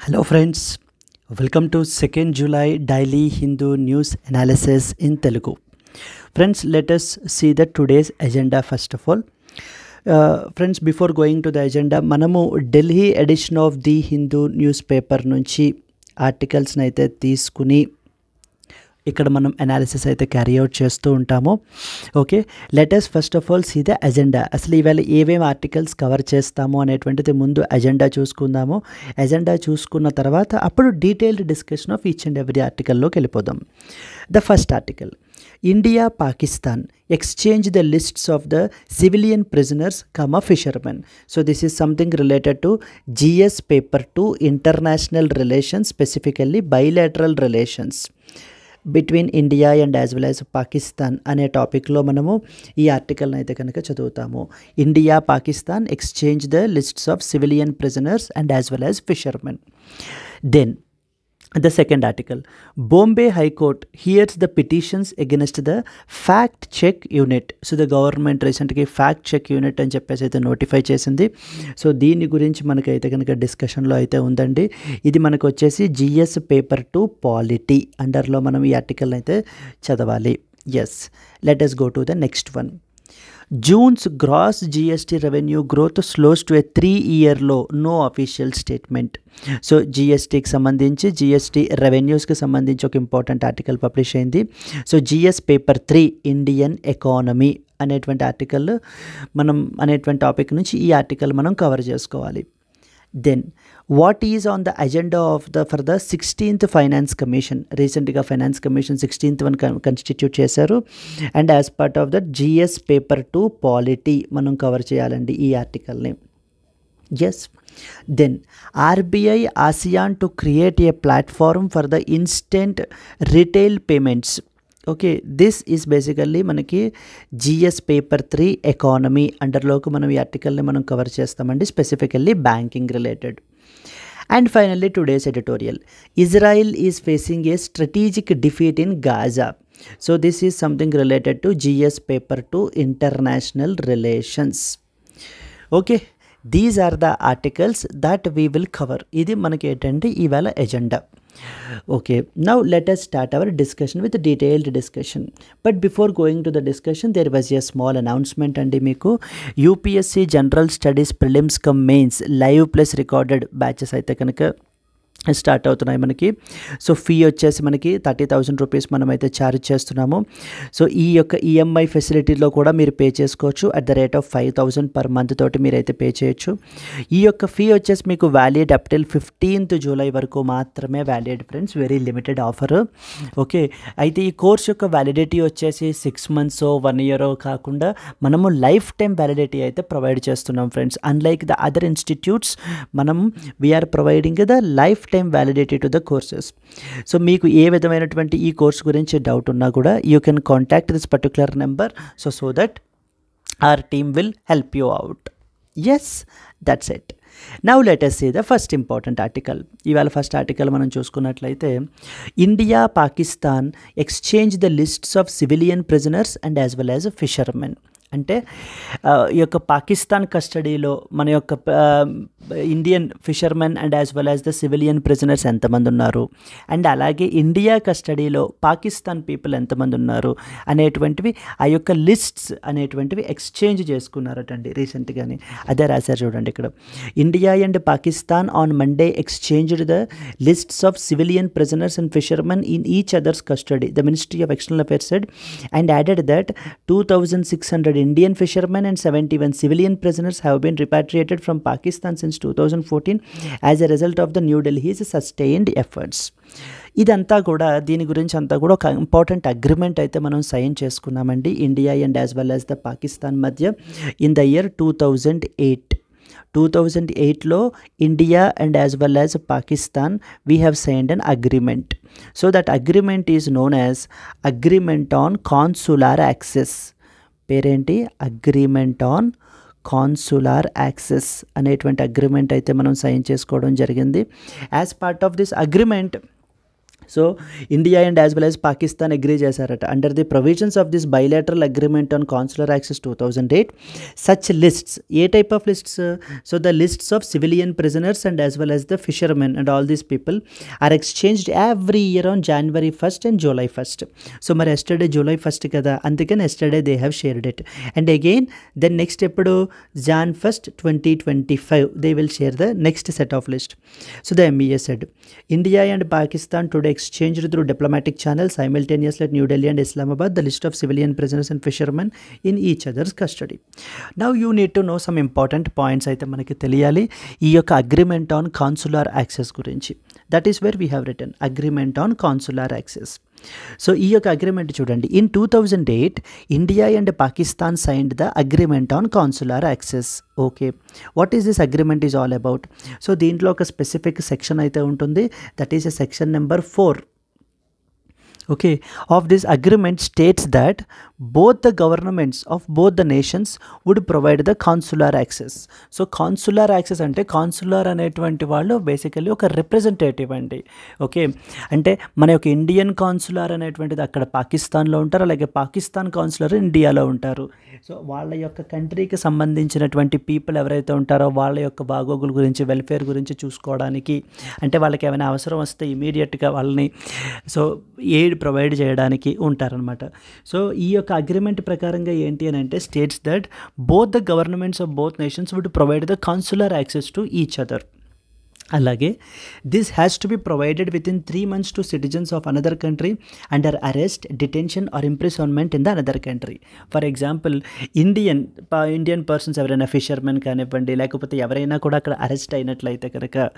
Hello friends, welcome to 2nd July Daily Hindu News Analysis in Telugu. Friends, let us see the today's agenda first of all. Friends, before going to the agenda, మనము Delhi edition of the Hindu newspaper నుంచి ఆర్టికల్స్ని అయితే తీసుకుని ఇక్కడ మనం analysis అయితే carry out చేస్తూ ఉంటాము. Okay, let us first of all see the agenda. అసలు ఈవేళ ఏమేమి ఆర్టికల్స్ కవర్ చేస్తాము అనేటువంటిది ముందు అజెండా చూసుకుందాము. అజెండా చూసుకున్న తర్వాత అప్పుడు detailed discussion of each and every ఆర్టికల్లోకి వెళ్ళిపోదాం. The first article, India Pakistan exchange the lists of the civilian prisoners, fishermen. So this is something related to GS paper 2, international relations, specifically bilateral relations between India and as well as Pakistan అనే టాపిక్లో మనము ఈ ఆర్టికల్ని అయితే కనుక చదువుతాము. India Pakistan exchange the lists of civilian prisoners and as well as fishermen. Then the second article, Bombay High Court hears the petitions against the fact check unit. So the government recently fact check unit అని చెప్పేసి అయితే notify చేసింది. So దీని గురించి మనకైతే కనుక డిస్కషన్లో అయితే ఉందండి. ఇది మనకు వచ్చేసి జిఎస్ పేపర్ 2 పాలిటీ అండర్లో మనం ఈ ఆర్టికల్ అయితే చదవాలి. Yes, let us go to the next one. June's gross GST revenue growth slows to a 3-year low, no official statement. So జిఎస్టీకి సంబంధించి జిఎస్టీ రెవెన్యూస్కి సంబంధించి ఒక ఇంపార్టెంట్ ఆర్టికల్ పబ్లిష్ అయింది. So GS paper 3 Indian economy అనేటువంటి article మనం అనేటువంటి topic నుంచి ఈ ఆర్టికల్ మనం కవర్ చేసుకోవాలి. Then what is on the agenda of for the 16th finance commission. రీసెంట్గా finance commission 16th one constitute చేశారు and as part of the GS paper 2 polity మనం కవర్ చేయాలండి ఈ ఆర్టికల్ని. Yes, then RBI ASEAN to create a platform for the instant retail payments. Okay, this is basically మనకి GS paper 3 economy అండర్లోకి మనం ఈ ఆర్టికల్ని మనం కవర్ చేస్తామండి, specifically banking related. And finally today's editorial, Israel is facing a strategic defeat in Gaza. So this is something related to GS paper 2 international relations. Okay, these are the articles that we will cover. ఇది మనకి ఏంటంటే ఈవేళ agenda. Okay, now let us start our discussion with a detailed discussion. But before going to the discussion, there was a small announcement and meeku UPSC General Studies Prelims cum Mains live plus recorded batches అయితే కనుక start అవుతున్నాయి మనకి. So fee వచ్చేసి మనకి 30,000 rupees మనమైతే charge చేస్తున్నాము. So ఈ యొక్క ఈఎంఐ ఫెసిలిటీలో కూడా మీరు పే చేసుకోవచ్చు at the rate of 5,000 per month తోటి మీరైతే పే చేయొచ్చు. ఈ యొక్క ఫీ వచ్చేసి మీకు valid up till 15th July వరకు మాత్రమే valid friends, very limited offer. Okay, అయితే ఈ కోర్స్ యొక్క వ్యాలిడిటీ వచ్చేసి 6 months 1 year కాకుండా మనము లైఫ్ టైం వ్యాలిడిటీ అయితే ప్రొవైడ్ చేస్తున్నాం friends. Unlike the other institutes మనం we are providing the life time validity to the courses. So మీకు ఏ విధమైనటువంటి ఈ కోర్స్ గురించి డౌట్ ఉన్నా కూడా you can contact this particular number so that our team will help you out. Yes, that's it. Now let us see the first important article. ఇవాళ first article మనం చూసుకున్నట్లయితే, India Pakistan exchange the lists of civilian prisoners and as well as fishermen. అంటే ఈ యొక్క పాకిస్తాన్ కస్టడీలో మన యొక్క Indian fishermen and as well as the civilian prisoners ఎంతమంది ఉన్నారు, అండ్ అలాగే ఇండియా కస్టడీలో పాకిస్తాన్ పీపుల్ ఎంతమంది ఉన్నారు అనేటువంటివి ఆ యొక్క లిస్ట్స్ అనేటువంటివి ఎక్స్చేంజ్ చేసుకున్నారటండి రీసెంట్గానే. అదే రాశారు చూడండి ఇక్కడ, India and Pakistan on Monday exchanged the lists of civilian prisoners and fishermen in each other's custody, the ministry of external affairs said, and added that 2,600 Indian fishermen and 71 civilian prisoners have been repatriated from Pakistan since 2014 as a result of the New Delhi's sustained efforts. ఇదంతా కూడా దీని గురించి అంతా కూడా ఒక important agreement అయితే మనం sign చేసుకున్నామండి India and as well as the Pakistan మధ్య ఇన్ ద ఇయర్ 2008. 2008లో India and as well as Pakistan we have signed an agreement. So that agreement is known as agreement on consular access. పేరేంటి? Agreement on consular access అనేటువంటి agreement అయితే మనం sign చేసుకోవడం జరిగింది. As part of this agreement, so India and as well as Pakistan agree చేశారట. Under the provisions of this bilateral agreement on consular access 2008 such lists, ఏ type of lists? So the lists of civilian prisoners and as well as the fishermen and all these people are exchanged every year on January 1st and July 1st. So మరి yesterday July 1st కదా, అందుకని yesterday they have shared it. And again then next ఎప్పుడు Jan 1st 2025 they will share the next set of list. So the MEA said India and Pakistan today exchanged through diplomatic channels simultaneously at New Delhi and Islamabad the list of civilian prisoners and fishermen in each other's custody. Now you need to know some important points అయితే మనకి తెలియాలి ఈ యొక్క agreement on consular access గురించి. That is where we have return agreement on consular access. So ఈ యొక్క agreement చూడండి, in 2008 India and Pakistan signed the agreement on consular access. Okay, what is this agreement is all about? So దీంట్లో ఒక specific section అయితే ఉంటుంది, that is a section number 4. Okay, of this agreement states that both the governments of both the nations would provide the consular access. So consular access అంటే consular అనేటువంటి వాళ్ళు basically ఒక representative అండి. Okay, అంటే మన యొక్క ఇండియన్ కాన్సులర్ అనేటువంటిది అక్కడ పాకిస్తాన్లో ఉంటారు, అలాగే పాకిస్తాన్ కాన్సులర్ ఇండియాలో ఉంటారు. సో వాళ్ళ యొక్క కంట్రీకి సంబంధించినటువంటి పీపుల్ ఎవరైతే ఉంటారో వాళ్ళ యొక్క బాగోగుల గురించి, వెల్ఫేర్ గురించి చూసుకోవడానికి, అంటే వాళ్ళకి ఏమైనా అవసరం వస్తే ఇమీడియట్గా వాళ్ళని సో ఎయిడ్ ప్రొవైడ్ చేయడానికి ఉంటారనమాట. సో ఈ యొక్క అగ్రిమెంట్ ప్రకారంగా ఏంటి అని అంటే states that both the governments of both nations would provide the consular access to each other. అలాగే this has to be provided within 3 months to citizens of another country under arrest, detention or imprisonment in the another country. For example Indian persons ఎవరైనా fishermen కానివ్వండి, లేకపోతే ఎవరైనా కూడా అక్కడ arrest అయినట్లయితే కనుక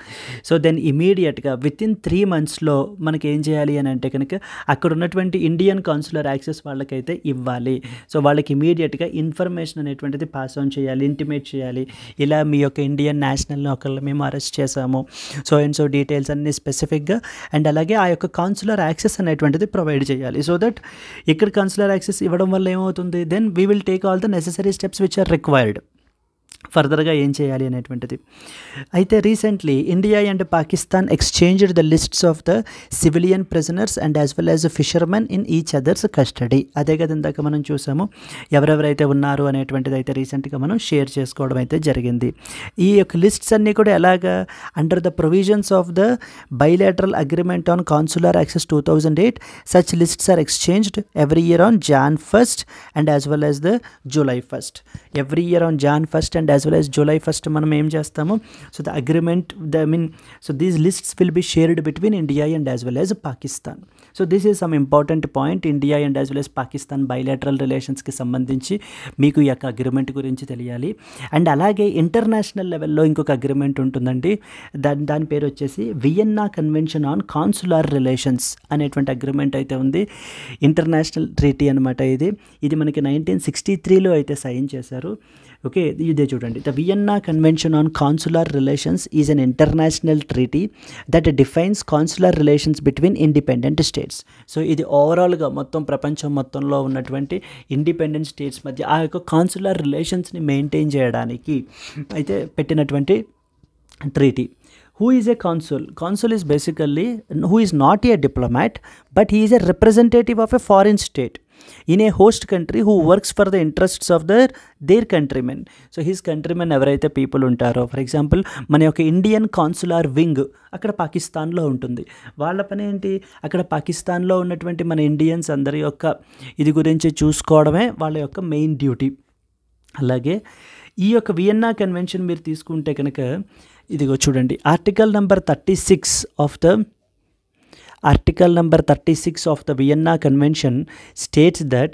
so then ఇమీడియట్గా విత్ ఇన్ 3 monthsలో మనకి ఏం చేయాలి అని అంటే కనుక అక్కడ ఉన్నటువంటి ఇండియన్ కాన్సులర్ యాక్సెస్ వాళ్ళకైతే ఇవ్వాలి. సో వాళ్ళకి ఇమీడియట్గా ఇన్ఫర్మేషన్ అనేటువంటిది పాస్ ఆన్ చేయాలి, ఇంటిమేట్ చేయాలి, ఇలా మీ యొక్క ఇండియన్ నేషనల్ని ఒకళ్ళు మేము అరెస్ట్ చేసాము, సో అండ్ సో డీటెయిల్స్ అన్ని స్పెసిఫిక్గా, అండ్ అలాగే ఆ యొక్క కాన్సులర్ యాక్సెస్ అనేటువంటిది ప్రొవైడ్ చేయాలి. సో దట్ ఇక్కడ కాన్సులర్ యాక్సెస్ ఇవ్వడం వల్ల ఏమవుతుంది, then we will take all the necessary steps which are required. ఫర్దర్గా ఏం చేయాలి అనేటువంటిది. అయితే recently India and Pakistan exchanged the lists of the civilian prisoners and as well as fishermen in each other's custody. అదే కదా ఇందాక మనం చూసాము, ఎవరెవరైతే ఉన్నారు అనేటువంటిది అయితే రీసెంట్గా మనం షేర్ చేసుకోవడం అయితే జరిగింది. ఈ యొక్క లిస్ట్స్ అన్నీ కూడా ఎలాగా under the provisions of the bilateral agreement on consular access 2008 such lists are exchanged every year on Jan 1st and as well as the July 1st. Every year on Jan 1st and as well as July 1st మనం ఏం చేస్తాము, so the agreement so these lists will be shared between India and as well as Pakistan. So this is some important point. India and as well as Pakistan bilateral రిలేషన్స్కి సంబంధించి మీకు ఈ యొక్క agreement గురించి తెలియాలి. And అలాగే ఇంటర్నేషనల్ లెవెల్లో ఇంకొక అగ్రిమెంట్ ఉంటుందండి, దాని పేరు వచ్చేసి Vienna convention on consular relations అనేటువంటి అగ్రిమెంట్ అయితే ఉంది. ఇంటర్నేషనల్ ట్రీటీ అనమాట ఇది మనకి 1963లో అయితే సైన్ చేశారు. ఓకే, ఇదే చూడండి, the Vienna convention on consular relations is an international treaty that defines consular relations between independent states. So ఇది ఓవరాల్గా మొత్తం ప్రపంచం మొత్తంలో ఉన్నటువంటి ఇండిపెండెంట్ స్టేట్స్ మధ్య ఆ యొక్క కాన్సులర్ రిలేషన్స్ని మెయింటైన్ చేయడానికి అయితే పెట్టినటువంటి treaty. Who is a consul? Consul is basically who is not a diplomat, but he is a representative of a foreign state in a host country who works for the interests of their countrymen. So his countrymen ఎవరైతే people ఉంటారో, for example మన యొక్క Indian consular wing అక్కడ పాకిస్తాన్లో ఉంటుంది. వాళ్ళ పని ఏంటి, అక్కడ పాకిస్తాన్లో ఉన్నటువంటి మన ఇండియన్స్ అందరి యొక్క ఇది గురించి చూసుకోవడమే వాళ్ళ యొక్క మెయిన్ డ్యూటీ. అలాగే ఈ యొక్క వియన్నా కన్వెన్షన్ మీరు తీసుకుంటే కనుక ఇదిగో చూడండి, article number 36 of the Vienna Convention states that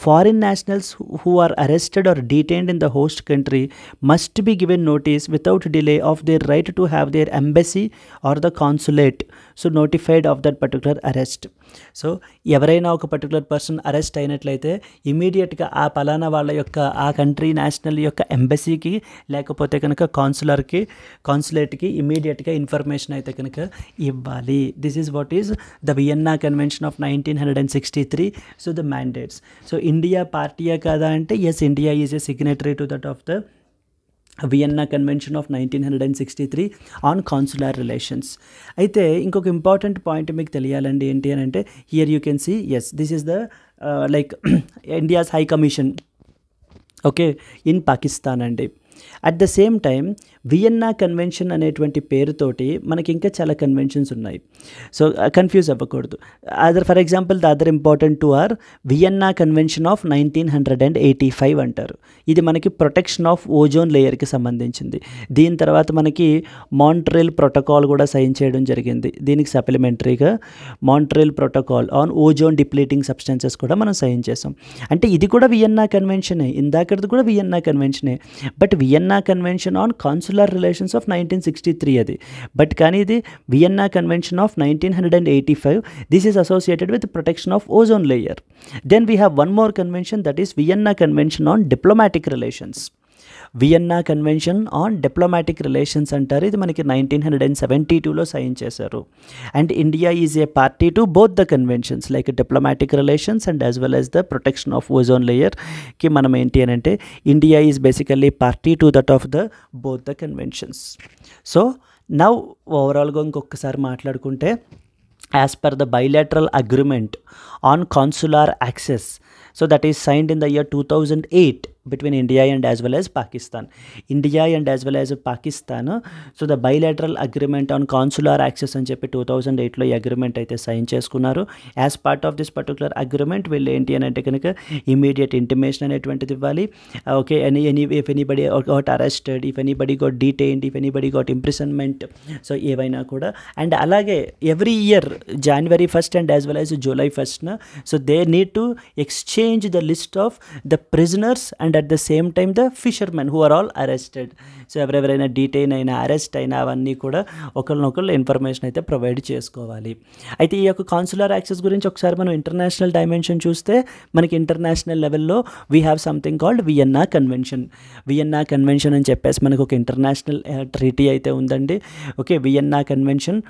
foreign nationals who are arrested or detained in the host country must be given notice without delay of their right to have their embassy or the consulate so notified of that particular arrest. So ఎవరైనా ఒక particular person arrest అయినట్లయితే ఇమీడియట్గా ఆ పలానా వాళ్ళ యొక్క ఆ country national యొక్క ఎంబసీకి లేకపోతే కనుక కాన్సులేట్కి ఇమీడియట్గా ఇన్ఫర్మేషన్ అయితే కనుక ఇవ్వాలి. This is what is the Vienna convention of 1963. So the mandates. So India పార్టీయే కాదా అంటే yes, India is a signatory to that of the Vienna convention of 1963 on consular relations. అయితే ఇంకొక ఇంపార్టెంట్ పాయింట్ మీకు తెలియాలండి ఏంటి అని అంటే, here you can see as this is the like India's high commission okay in Pakistan అండి. At the same time Vienna convention అనేటువంటి పేరుతోటి మనకి ఇంకా చాలా కన్వెన్షన్స్ ఉన్నాయి, సో కన్ఫ్యూజ్ అవ్వకూడదు. For example the other important two are Vienna convention of 1985 అంటారు. ఇది మనకి ప్రొటెక్షన్ ఆఫ్ ఓజోన్ లేయర్కి సంబంధించింది. దీని తర్వాత మనకి మాంట్రియల్ ప్రోటోకాల్ కూడా సైన్ చేయడం జరిగింది. దీనికి సప్లిమెంటరీగా Montreal protocol on ozone depleting substances కూడా మనం సైన్ చేసాం. అంటే ఇది కూడా వియన్నా కన్వెన్షనే, ఇందాకది కూడా వియన్నా కన్వెన్షనే. But Vienna convention on consular relations of 1963 అది. బట్ కానీ ఇది Vienna convention of 1985. This is associated with protection of ozone layer. Then we have one more convention, that is Vienna convention on diplomatic relations. Vienna convention on diplomatic relations అంటారు. ఇది మనకి 1972లో sign చేశారు. And India is a party to both the conventions like diplomatic relations and as well as the protection of ozone లేయర్కి మనం ఏంటి అని అంటే India is basically party to that of the both the conventions. So now ఓవరాల్గా ఇంకొకసారి మాట్లాడుకుంటే, as per the bilateral agreement on consular access, so that is signed in the year 2008 between India and as well as Pakistan. India and as well as Pakistan, so the bilateral agreement on consular access అని చెప్పి 2008లో ఈ agreement అయితే sign చేసుకున్నారు. As part of this particular agreement వీళ్ళు ఏంటి అని అంటే కనుక ఇమీడియట్ ఇంటిమేషన్ అనేటువంటిది ఇవ్వాలి. Okay, if anybody got arrested, if anybody got detained, if anybody got imprisonment, so ఏవైనా కూడా. అండ్ అలాగే every year January 1st and as well as July 1st, so they need to exchange the list of the prisoners and at the same time the fishermen who are all arrested. So ఎవరెవరైనా detain అయినా arrest అయినా అవన్నీ కూడా ఒకరినొకరు information అయితే provide చేసుకోవాలి. అయితే ఈ యొక్క కాన్సులర్ యాక్సెస్ గురించి ఒకసారి మనం ఇంటర్నేషనల్ డైమెన్షన్ చూస్తే మనకి ఇంటర్నేషనల్ లెవెల్లో we have something called Vienna convention. Vienna convention అని చెప్పేసి మనకు ఒక ఇంటర్నేషనల్ ట్రీటీ అయితే ఉందండి. Okay, Vienna convention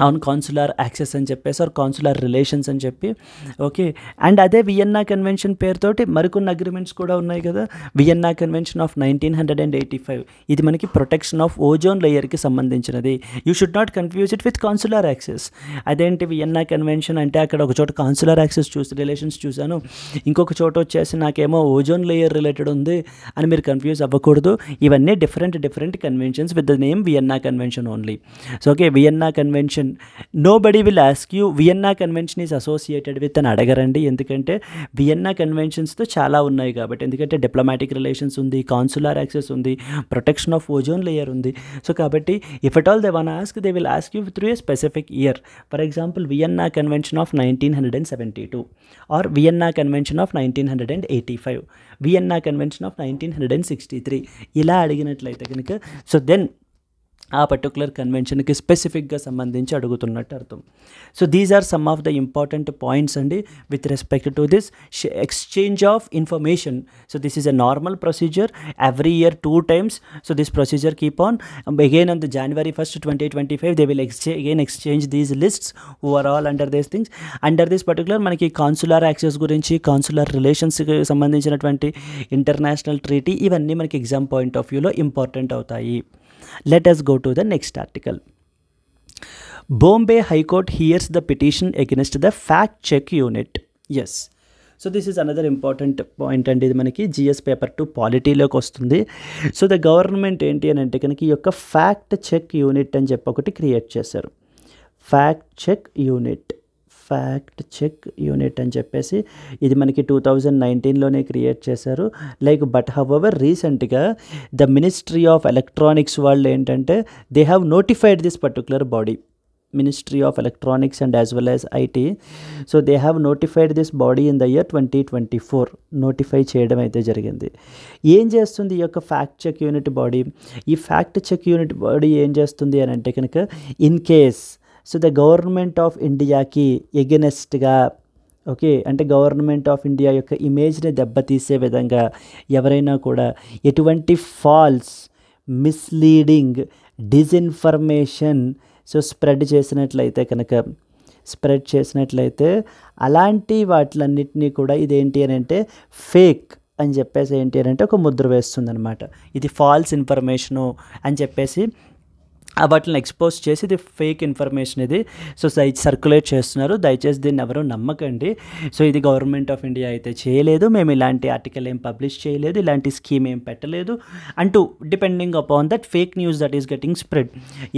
on consular access అని చెప్పేసి ఆర్ కాన్సులర్ రిలేషన్స్ అని చెప్పి. ఓకే, అండ్ అదే వియన్నా కన్వెన్షన్ పేరుతోటి మరికొన్ని అగ్రిమెంట్స్ కూడా ఉన్నాయి కదా. వియన్నా కన్వెన్షన్ ఆఫ్ 1985 ఇది మనకి ప్రొటెక్షన్ ఆఫ్ ఓజోన్ లేయర్కి సంబంధించినది. You should not confuse it with consular access. అదేంటి వియన్నా కన్వెన్షన్ అంటే అక్కడ ఒక చోట కాన్సులర్ యాక్సెస్ రిలేషన్స్ చూశాను, ఇంకొక చోట వచ్చేసి నాకేమో ఓజోన్ లేయర్ రిలేటెడ్ ఉంది అని మీరు కన్ఫ్యూజ్ అవ్వకూడదు. ఇవన్నీ different conventions with the name Vienna convention only. So okay, Vienna convention nobody will ask you Vienna convention is associated with అని అడగరండి, ఎందుకంటే వియన్నా కన్వెన్షన్స్తో చాలా ఉన్నాయి కాబట్టి. ఎందుకంటే డిప్లొమాటిక్ రిలేషన్స్ ఉంది, కాన్సులర్ యాక్సెస్ ఉంది, ప్రొటెక్షన్ ఆఫ్ ఓజోన్ లేయర్ ఉంది. సో కాబట్టి if at all they want ask, they will ask you through a specific year. For example Vienna convention of 1972 or Vienna convention of 1985, Vienna convention of 1963 ఇలా అడిగినట్లయితే కనుక so then ఆ particular కన్వెన్షన్కి స్పెసిఫిక్గా సంబంధించి అడుగుతున్నట్టు అర్థం. So these are some of the important points అండి with respect to this exchange of information. So this is a normal procedure every year 2 times. So this procedure keep on again on the January 1st, 2025 they will exchange these lists who are all under these things. Under this particular మనకి consular access గురించి, consular రిలేషన్స్కి సంబంధించినటువంటి international treaty ఇవన్నీ మనకి exam point of వ్యూలో important అవుతాయి. Let us go to the next article. Bombay High Court hears the petition against the fact check unit. Yes. So this is another important point అండి. ఇది మనకి GS paper 2 పాలిటీలోకి వస్తుంది. So the government ఏంటి అని అంటే కనుక ఈ యొక్క ఫ్యాక్ట్ చెక్ యూనిట్ అని చెప్పి ఒకటి క్రియేట్ చేశారు. ఫ్యాక్ట్ చెక్ యూనిట్ అని చెప్పేసి ఇది మనకి 2019లోనే క్రియేట్ చేశారు. లైక్ బట్ హౌవెవర్ రీసెంట్గా ద మినిస్ట్రీ ఆఫ్ ఎలక్ట్రానిక్స్ వాళ్ళు ఏంటంటే they have notified this particular body, Ministry of Electronics and as well as IT. So they have notified this body in the year 2024. Notify చేయడం అయితే జరిగింది. ఏం చేస్తుంది ఈ యొక్క ఫ్యాక్ట్ చెక్ యూనిట్ బాడీ? ఈ ఫ్యాక్ట్ చెక్ యూనిట్ బాడీ ఏం చేస్తుంది అని అంటే కనుక in case so the government of ఇండియాకి ఎగెనెస్ట్గా ఓకే అంటే గవర్నమెంట్ ఆఫ్ ఇండియా యొక్క ఇమేజ్ని దెబ్బతీసే విధంగా ఎవరైనా కూడా ఎటువంటి ఫాల్స్, మిస్లీడింగ్, డిజిన్ఫర్మేషన్ సో స్ప్రెడ్ చేసినట్లయితే అలాంటి వాటిలన్నిటినీ కూడా ఇదేంటి అని అంటే ఫేక్ అని చెప్పేసి ఏంటి అని అంటే ఒక ముద్ర వేస్తుంది అనమాట. ఇది ఫాల్స్ ఇన్ఫర్మేషను అని చెప్పేసి వాటిని ఎక్స్పోజ్ చేసి ఇది ఫేక్ ఇన్ఫర్మేషన్ ఇది, సో సర్క్యులేట్ చేస్తున్నారు, దయచేసి దీన్ని ఎవరు నమ్మకండి, సో ఇది గవర్నమెంట్ ఆఫ్ ఇండియా అయితే చేయలేదు, మేము ఇలాంటి ఆర్టికల్ ఏం పబ్లిష్ చేయలేదు, ఇలాంటి స్కీమ్ ఏం పెట్టలేదు అంటూ depending upon that fake news that is getting spread,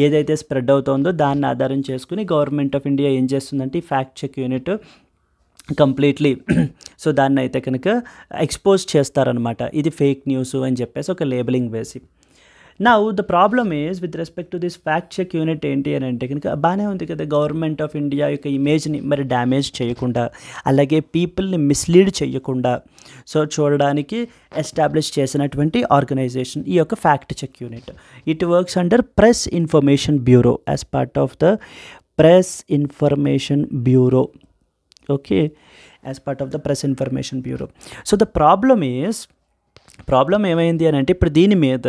ఏదైతే స్ప్రెడ్ అవుతుందో దాన్ని ఆధారం చేసుకుని గవర్నమెంట్ ఆఫ్ ఇండియా ఏం చేస్తుందంటే ఈ fact check unit completely so దాన్ని అయితే కనుక ఎక్స్పోజ్ చేస్తారనమాట, ఇది ఫేక్ న్యూస్ అని చెప్పేసి ఒక లేబులింగ్ వేసి. Now the problem is with respect to this fact check unit ఏంటి అని అంటే కనుక బాగానే ఉంది కదా, గవర్నమెంట్ ఆఫ్ ఇండియా యొక్క ఇమేజ్ని మరి డ్యామేజ్ చేయకుండా, అలాగే పీపుల్ని మిస్లీడ్ చేయకుండా సో చూడడానికి ఎస్టాబ్లిష్ చేసినటువంటి ఆర్గనైజేషన్ ఈ యొక్క fact check unit. It works under press information bureau as part of the press information bureau. Okay, as part of the press information bureau. So the problem ఏమైంది అని అంటే ఇప్పుడు దీని మీద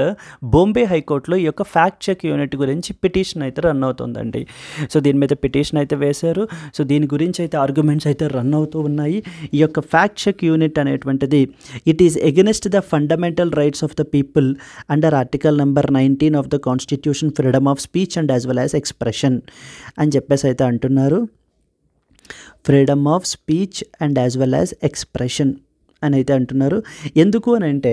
బాంబే హైకోర్టులో ఈ యొక్క ఫ్యాక్ట్ చెక్ యూనిట్ గురించి పిటిషన్ అయితే రన్ అవుతుందండి. సో దీని మీద పిటిషన్ అయితే వేశారు, సో దీని గురించి అయితే ఆర్గ్యుమెంట్స్ అయితే రన్ అవుతూ ఉన్నాయి. ఈ యొక్క ఫ్యాక్ట్ చెక్ యూనిట్ అనేటువంటిది it is against the fundamental rights of the people under article number 19 of the constitution, freedom of speech and as well as expression అని చెప్పేసి అయితే అంటున్నారు. Freedom of speech and as well as expression అని అయితే అంటున్నారు. ఎందుకు అని అంటే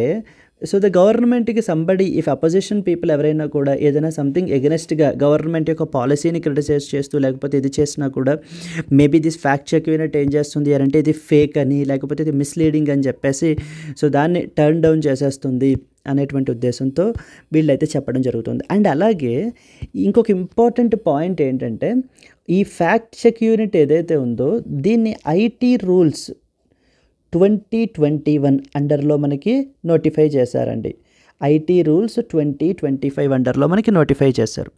సో ద గవర్నమెంట్కి సంబడి ఇఫ్ అపోజిషన్ పీపుల్ ఎవరైనా కూడా ఏదైనా సంథింగ్ ఎగెనెస్ట్గా గవర్నమెంట్ యొక్క పాలసీని క్రిటిసైజ్ చేస్తూ లేకపోతే ఇది చేసినా కూడా maybe this fact check unit ఏం చేస్తుంది అని అంటే ఇది ఫేక్ అని లేకపోతే ఇది మిస్లీడింగ్ అని చెప్పేసి సో దాన్ని టర్న్ డౌన్ చేసేస్తుంది అనేటువంటి ఉద్దేశంతో వీళ్ళైతే చెప్పడం జరుగుతుంది. అండ్ అలాగే ఇంకొక ఇంపార్టెంట్ పాయింట్ ఏంటంటే ఈ ఫ్యాక్ట్ చెక్ యూనిట్ ఏదైతే ఉందో దీన్ని ఐటీ రూల్స్ 2021 అండర్లో మనకి నోటిఫై చేశారండి. ఐటీ రూల్స్ 2025 అండర్లో మనకి నోటిఫై చేశారు.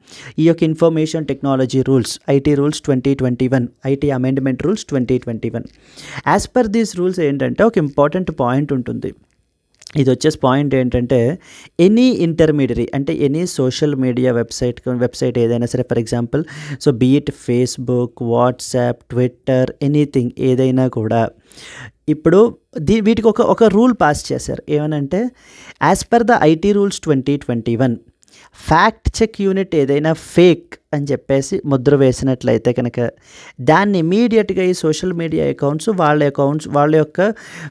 ఈ యొక్క information technology rules IT rules 2021, IT amendment rules 2021. As per these rules ఏంటంటే ఒక ఇంపార్టెంట్ పాయింట్ ఉంటుంది. ఇది వచ్చేసి పాయింట్ ఏంటంటే ఎనీ ఇంటర్మీడియరీ అంటే ఎనీ సోషల్ మీడియా వెబ్సైట్ ఏదైనా సరే, for example so be it Facebook, WhatsApp, Twitter, anything ఏదైనా కూడా ఇప్పుడు వీటికి ఒక రూల్ పాస్ చేశారు. ఏమనంటే as per the IT rules 2021 fact check unit ఏదైనా ఫేక్ అని చెప్పేసి ముద్ర వేసినట్లయితే కనుక దాన్ని ఇమీడియట్గా ఈ సోషల్ మీడియా అకౌంట్స్ వాళ్ళ యొక్క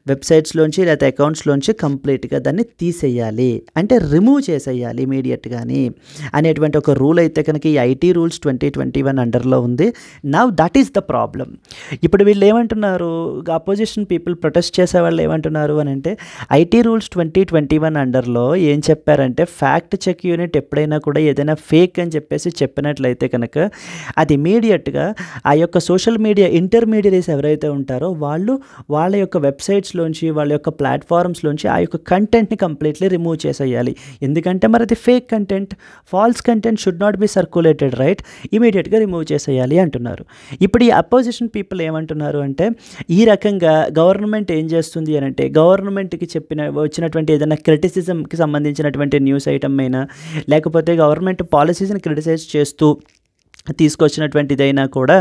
వెబ్సైట్స్లోంచి లేకపోతే అకౌంట్స్లోంచి కంప్లీట్గా దాన్ని తీసేయాలి, అంటే రిమూవ్ చేసేయాలి ఇమీడియట్గాని అనేటువంటి ఒక రూల్ అయితే కనుక ఈ ఐటీ రూల్స్ 2021 అండర్లో ఉంది. Now that is the problem. ఇప్పుడు వీళ్ళు ఏమంటున్నారు, అపోజిషన్ పీపుల్ ప్రొటెస్ట్ చేసే వాళ్ళు ఏమంటున్నారు అని అంటే ఐటీ రూల్స్ 2021 అండర్లో ఏం చెప్పారంటే ఫ్యాక్ట్ చెక్ యూనిట్ ఎప్పుడైనా కూడా ఏదైనా ఫేక్ అని చెప్పేసి చెప్పినట్లయితే కనుక అది ఇమీడియట్గా ఆ యొక్క సోషల్ మీడియా ఇంటర్మీడియరీస్ ఎవరైతే ఉంటారో వాళ్ళ యొక్క వెబ్సైట్స్లోంచి వాళ్ళ యొక్క ప్లాట్ఫామ్స్లోంచి ఆ యొక్క కంటెంట్ని కంప్లీట్లీ రిమూవ్ చేసేయాలి. ఎందుకంటే మరి అది fake content, false content should not be circulated, right, ఇమీడియట్గా రిమూవ్ చేసేయాలి అంటున్నారు. ఇప్పుడు ఈ అపోజిషన్ పీపుల్ ఏమంటున్నారు అంటే ఈ రకంగా గవర్నమెంట్ ఏం చేస్తుంది అని అంటే గవర్నమెంట్కి వచ్చినటువంటి ఏదైనా క్రిటిసిజంకి సంబంధించినటువంటి న్యూస్ ఐటమ్ అయినా లేకపోతే గవర్నమెంట్ పాలసీస్ని క్రిటిసైజ్ చేస్తూ తీసుకొచ్చినటువంటిదైనా కూడా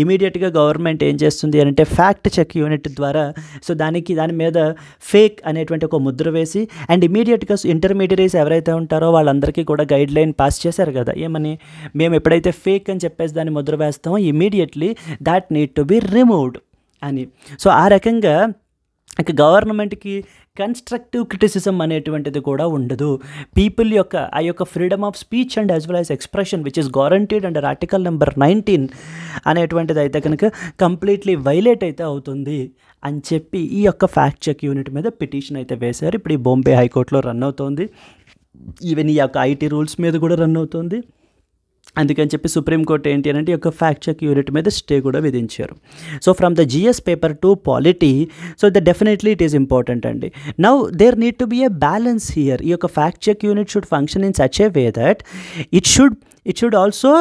ఇమీడియట్గా గవర్నమెంట్ ఏం చేస్తుంది అంటే ఫ్యాక్ట్ చెక్ యూనిట్ ద్వారా సో దాని మీద ఫేక్ అనేటువంటి ఒక ముద్ర వేసి అండ్ ఇమీడియట్గా ఇంటర్మీడియరీస్ ఎవరైతే ఉంటారో వాళ్ళందరికీ కూడా గైడ్ లైన్ పాస్ చేశారు కదా, ఏమని మేము ఎప్పుడైతే ఫేక్ అని చెప్పేసి దాన్ని ముద్ర వేస్తామో immediately that need to be removed అని. సో ఆ రకంగా ఇక గవర్నమెంట్కి కన్స్ట్రక్టివ్ క్రిటిసిజం అనేటువంటిది కూడా ఉండదు. పీపుల్ యొక్క ఆ యొక్క freedom of speech and as well as expression which is guaranteed under article number 19 అనేటువంటిది అయితే కనుక కంప్లీట్లీ వైలేట్ అయితే అవుతుంది అని చెప్పి ఈ యొక్క ఫ్యాక్ట్ చెక్ యూనిట్ మీద పిటిషన్ అయితే వేశారు. ఇప్పుడు ఈ బాంబే హైకోర్టులో రన్ అవుతుంది, ఈవెన్ ఈ యొక్క ఐటీ రూల్స్ మీద కూడా రన్ అవుతుంది. అందుకని చెప్పి సుప్రీంకోర్టు ఏంటి అంటే ఈ యొక్క ఫ్యాక్ట్ చెక్ యూనిట్ మీద స్టే కూడా విధించారు. So from the GS paper to polity so definitely it is important అండి. Now there need to be a balance here. ఈ యొక్క fact check unit should function in such a way that it should also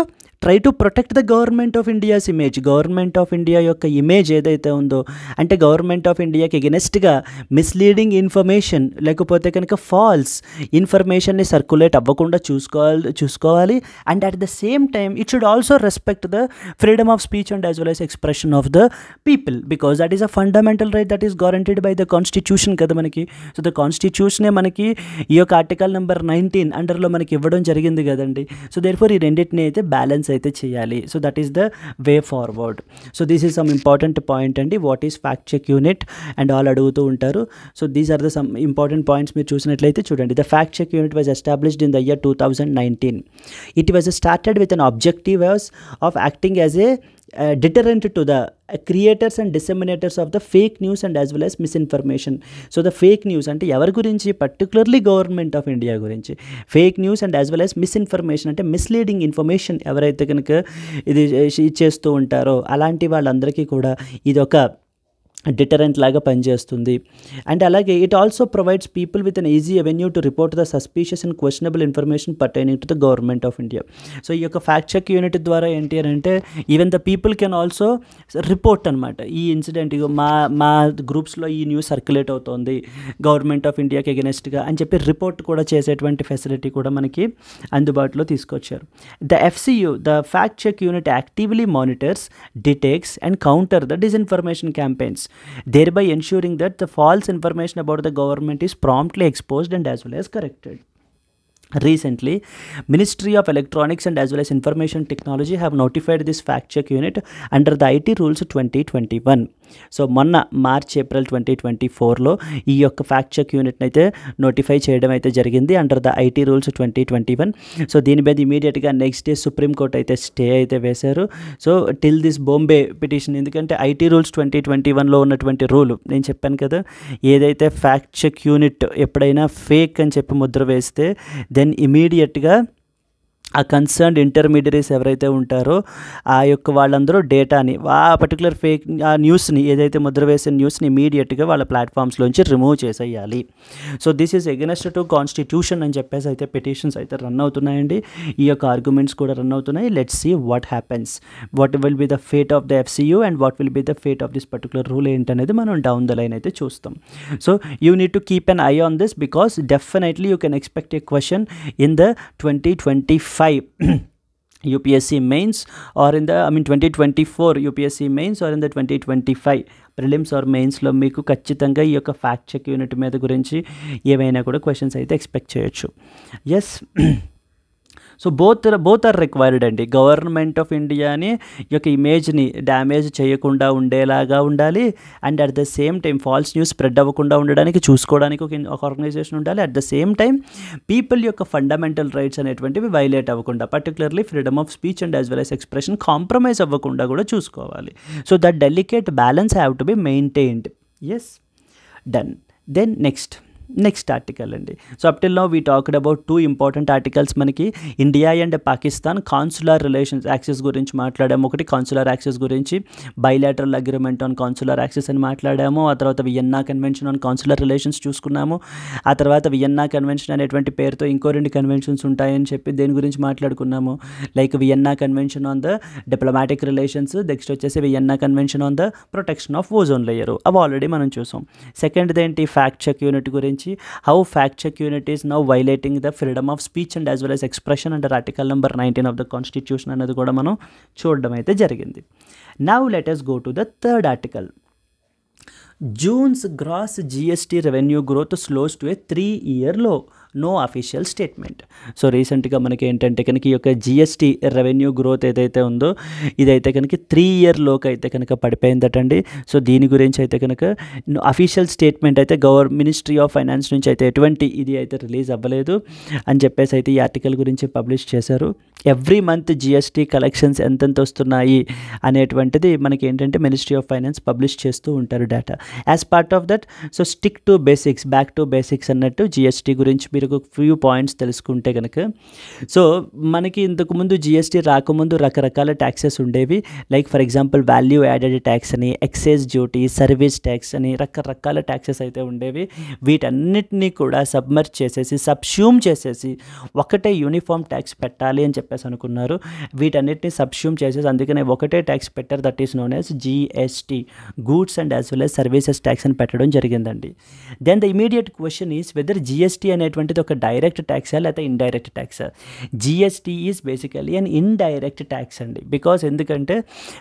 try to protect the government of India's image. Government of India యొక్క image ఏదైతే ఉందో, అంటే government of ఇండియాకి ఎగెనెస్ట్గా misleading information లేకపోతే కనుక falls ఇన్ఫర్మేషన్ని సర్క్యులేట్ అవ్వకుండా చూసుకోవాలి. And at the same time it should also respect the freedom of speech and as well as expression of the people, because that is a fundamental right that is guaranteed by the constitution కదా మనకి. So the కాన్స్టిట్యూషనే మనకి ఈ యొక్క article number 19 అండర్లో మనకి ఇవ్వడం జరిగింది కదండి. So therefore ఈ రెండింటిని అయితే బ్యాలెన్స్ అయితే చేయాలి. So that is the way forward. So this is some important point అండి. What is fact check unit and all అడుగుతూ ఉంటారు. So these are the some important points. మీరు చూసినట్లయితే చూడండి, the fact check unit was established in the year 2019. It was started with an objective of acting as a deterrent to the creators and disseminators of the fake news and as well as misinformation. So the fake news అంటే ఎవరి గురించి, particularly government of India గురించి. Fake news and as well as misinformation అంటే misleading information ఎవరైతే కనుక ఇది చేస్తూ ఉంటారో అలాంటి వాళ్ళందరికీ కూడా ఇది ఒక డిటరెంట్ లాగా పనిచేస్తుంది. అండ్ అలాగే it also provides people with an easy avenue to report the suspicious and questionable information pertaining to the government of India. So ఈ యొక్క ఫ్యాక్ట్ చెక్ యూనిట్ ద్వారా ఏంటి అని అంటే even the people can also report అనమాట. ఈ incident మా గ్రూప్స్లో ఈ న్యూస్ సర్క్యులేట్ అవుతోంది గవర్నమెంట్ ఆఫ్ ఇండియాకి ఎగెనెస్ట్గా అని చెప్పి రిపోర్ట్ కూడా చేసేటువంటి ఫెసిలిటీ కూడా మనకి అందుబాటులో తీసుకొచ్చారు. The FCU, the fact check unit actively monitors, detects and counter the disinformation campaigns, thereby ensuring that the false information about the government is promptly exposed and as well as corrected. Recently, Ministry of Electronics and as well as Information Technology have notified this fact check unit under the IT rules 2021. So మొన్న March-April 2024లో ఈ యొక్క fact check యూనిట్ని అయితే notify చేయడం అయితే జరిగింది under the IT rules 2021. So దీని మీద ఇమీడియట్గా నెక్స్ట్ డే సుప్రీంకోర్టు అయితే స్టే అయితే వేశారు. So till this Bombay petition, ఎందుకంటే IT రూల్స్ 2021లో ఉన్నటువంటి రూల్ నేను చెప్పాను కదా, ఏదైతే ఫ్యాక్ట్ చెక్ యూనిట్ ఎప్పుడైనా ఫేక్ అని చెప్పి ముద్ర వేస్తే దెన్ ఇమీడియట్గా ఆ కన్సర్న్డ్ ఇంటర్మీడియరీస్ ఎవరైతే ఉంటారో ఆ యొక్క వాళ్ళందరూ డేటాని, ఆ పర్టికులర్ ఫేక్ ఆ న్యూస్ని ఏదైతే ముద్ర వేసిన న్యూస్ని ఇమీడియట్గా వాళ్ళ ప్లాట్ఫామ్స్లోంచి రిమూవ్ చేసేయాలి. So this is against to constitution అని చెప్పేసి అయితే పిటిషన్స్ అయితే రన్ అవుతున్నాయండి. ఈ యొక్క ఆర్గ్యుమెంట్స్ కూడా రన్ అవుతున్నాయి. Let's see what happens, what will be the fate of the FCU and what will be the fate of this particular rule ఏంటనేది మనం డౌన్ ద లైన్ అయితే చూస్తాం. So you need to keep an eye on this because definitely you can expect a question in the 2025 UPSC mains or in the 2024 UPSC mains or in the 2025 prelims or మెయిన్స్లో మీకు ఖచ్చితంగా ఈ యొక్క fact check unit మీద గురించి ఏవైనా కూడా questions అయితే ఎక్స్పెక్ట్ చేయొచ్చు. Yes, so both are required అండి. గవర్నమెంట్ ఆఫ్ ఇండియాని యొక్క ఇమేజ్ని డ్యామేజ్ చేయకుండా ఉండేలాగా ఉండాలి. And at the same time false news spread అవ్వకుండా ఉండడానికి చూసుకోవడానికి ఒక ఆర్గనైజేషన్ ఉండాలి. At the same time people యొక్క ఫండమెంటల్ రైట్స్ అనేటువంటివి వైలేట్ అవ్వకుండా, particularly freedom of speech and as well as expression compromise అవ్వకుండా కూడా చూసుకోవాలి. So that delicate balance have to be maintained. Yes, done. Then next article అండి. So up till now we talked about 2 important articles. మనకి India and Pakistan consular relations access గురించి మాట్లాడాము. ఒకటి consular access గురించి, bilateral agreement on consular access అని మాట్లాడాము. ఆ తర్వాత Vienna convention on consular relations చూసుకున్నాము. ఆ తర్వాత వియన్నా కన్వెన్షన్ అనేటువంటి పేరుతో ఇంకో 2 కన్వెన్షన్స్ ఉంటాయని చెప్పి దేని గురించి మాట్లాడుకున్నాము. Like Vienna convention on the diplomatic relations, next వచ్చేసి Vienna convention on the protection of ozone layer. అవి ఆల్రెడీ మనం చూసాం. సెకండ్ ఏంటి, ఫ్యాక్ట్ చెక్ యూనిట్ గురించి, how fact check unit is now violating the freedom of speech and as well as expression under article number 19 of the constitution అనేది కూడా మనం చూడడం అయితే జరిగింది. Now let us go to the third article. June's gross GST revenue growth slows to a 3-year low. No official statement. So రీసెంట్గా మనకి ఏంటంటే కనుక ఈ యొక్క GST రెవెన్యూ గ్రోత్ ఏదైతే ఉందో ఇదైతే కనుక 3-year లోకి అయితే కనుక పడిపోయిందటండి. సో దీని గురించి అయితే కనుక అఫీషియల్ స్టేట్మెంట్ అయితే మినిస్ట్రీ ఆఫ్ ఫైనాన్స్ నుంచి అయితే ఎటువంటి ఇది అయితే రిలీజ్ అవ్వలేదు అని చెప్పేసి అయితే ఈ ఆర్టికల్ గురించి పబ్లిష్ చేశారు. ఎవ్రీ మంత్ GST కలెక్షన్స్ ఎంతెంత వస్తున్నాయి అనేటువంటిది మనకి ఏంటంటే మినిస్ట్రీ ఆఫ్ ఫైనాన్స్ పబ్లిష్ చేస్తూ ఉంటారు data. As part of that, so stick to basics, back to basics అన్నట్టు GST గురించి మీరు ఒక ఫ్యూ పాయింట్స్ తెలుసుకుంటే కనుక, సో మనకి ఇంతకుముందు జిఎస్టీ రాకముందు రకరకాల ట్యాక్సెస్ ఉండేవి. Like for example value added tax అని, ఎక్సైజ్ డ్యూటీ, సర్వీస్ ట్యాక్స్ అని రకరకాల ట్యాక్సెస్ అయితే ఉండేవి. వీటన్నిటినీ కూడా సబ్మర్జ్ చేసేసి, సబ్స్యూమ్ చేసేసి ఒకటే యూనిఫామ్ ట్యాక్స్ పెట్టాలి అని చెప్పేసి అనుకున్నారు. వీటన్నిటిని సబ్స్యూమ్ చేసేసి అందుకనే ఒకటే ట్యాక్స్ పెట్టారు, that is known as GST, goods and as well as services tax అని పెట్టడం జరిగిందండి. Then the immediate question is whether GST అనేటువంటిది ఒక డైరెక్ట్ ట్యాక్సా లేకపోతే ఇండైరెక్ట్ ట్యాక్సా. GST is basically an indirect tax అండి. బికాస్ ఎందుకంటే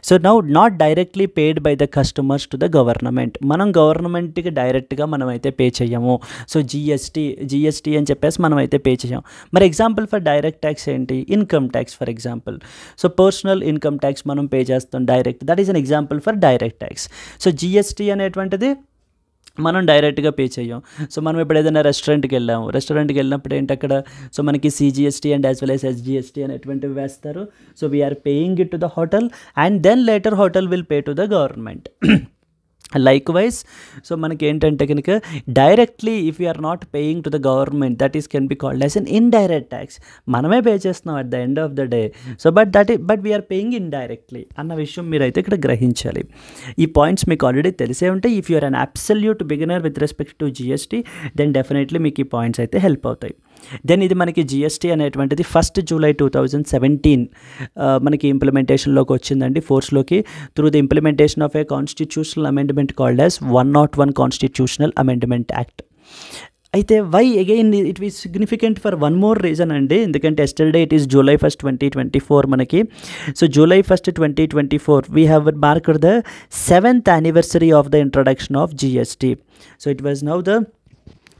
so now not directly paid by the customers to the government. మనం గవర్నమెంట్కి డైరెక్ట్గా మనం అయితే పే చేయము. సో జిఎస్టీ అని చెప్పేసి మనం అయితే పే చేయం. మరి ఎగ్జాంపుల్ ఫర్ డైరెక్ట్ ట్యాక్స్ ఏంటి? Income tax for example. So personal income tax మనం పే చేస్తాం direct, that is an example for direct tax. So GST అనేటువంటిది మనం డైరెక్ట్గా పే చేయం. సో మనం ఇప్పుడు ఏదైనా రెస్టారెంట్కి వెళ్ళినప్పుడు ఏంటి అక్కడ సో మనకి CGST and as well as SGST అనేటువంటివి వేస్తారు. So we're paying it to the hotel and then later hotel will pay to the government. Likewise so మనకి ఏంటంటే కనుక directly if you are not paying to the government, that is can be called as an indirect tax. మనమే pay చేస్తున్నాం at the end of the day. So but we're paying indirectly అన్న విషయం మీరైతే ఇక్కడ గ్రహించాలి. ఈ పాయింట్స్ మీకు already తెలిసే ఉంటాయి. If you are an absolute beginner with respect to GST, then definitely మీకు ఈ పాయింట్స్ అయితే హెల్ప్ అవుతాయి. దెన్ ఇది మనకి జిఎస్టీ అనేటువంటిది 1 జూలై 2017 మనకి ఇంప్లిమెంటేషన్లోకి వచ్చిందండి, ఫోర్స్లోకి, through the implementation of a constitutional amendment called as 101 constitutional amendment act. అయితే why again it is significant for one more reason అండి. ఎందుకంటే ఎస్టర్డే ఇట్ ఈస్ July 1, 2024 మనకి. So July 1, 2024 we have marked the 7th anniversary of the introduction of GST. So it was now the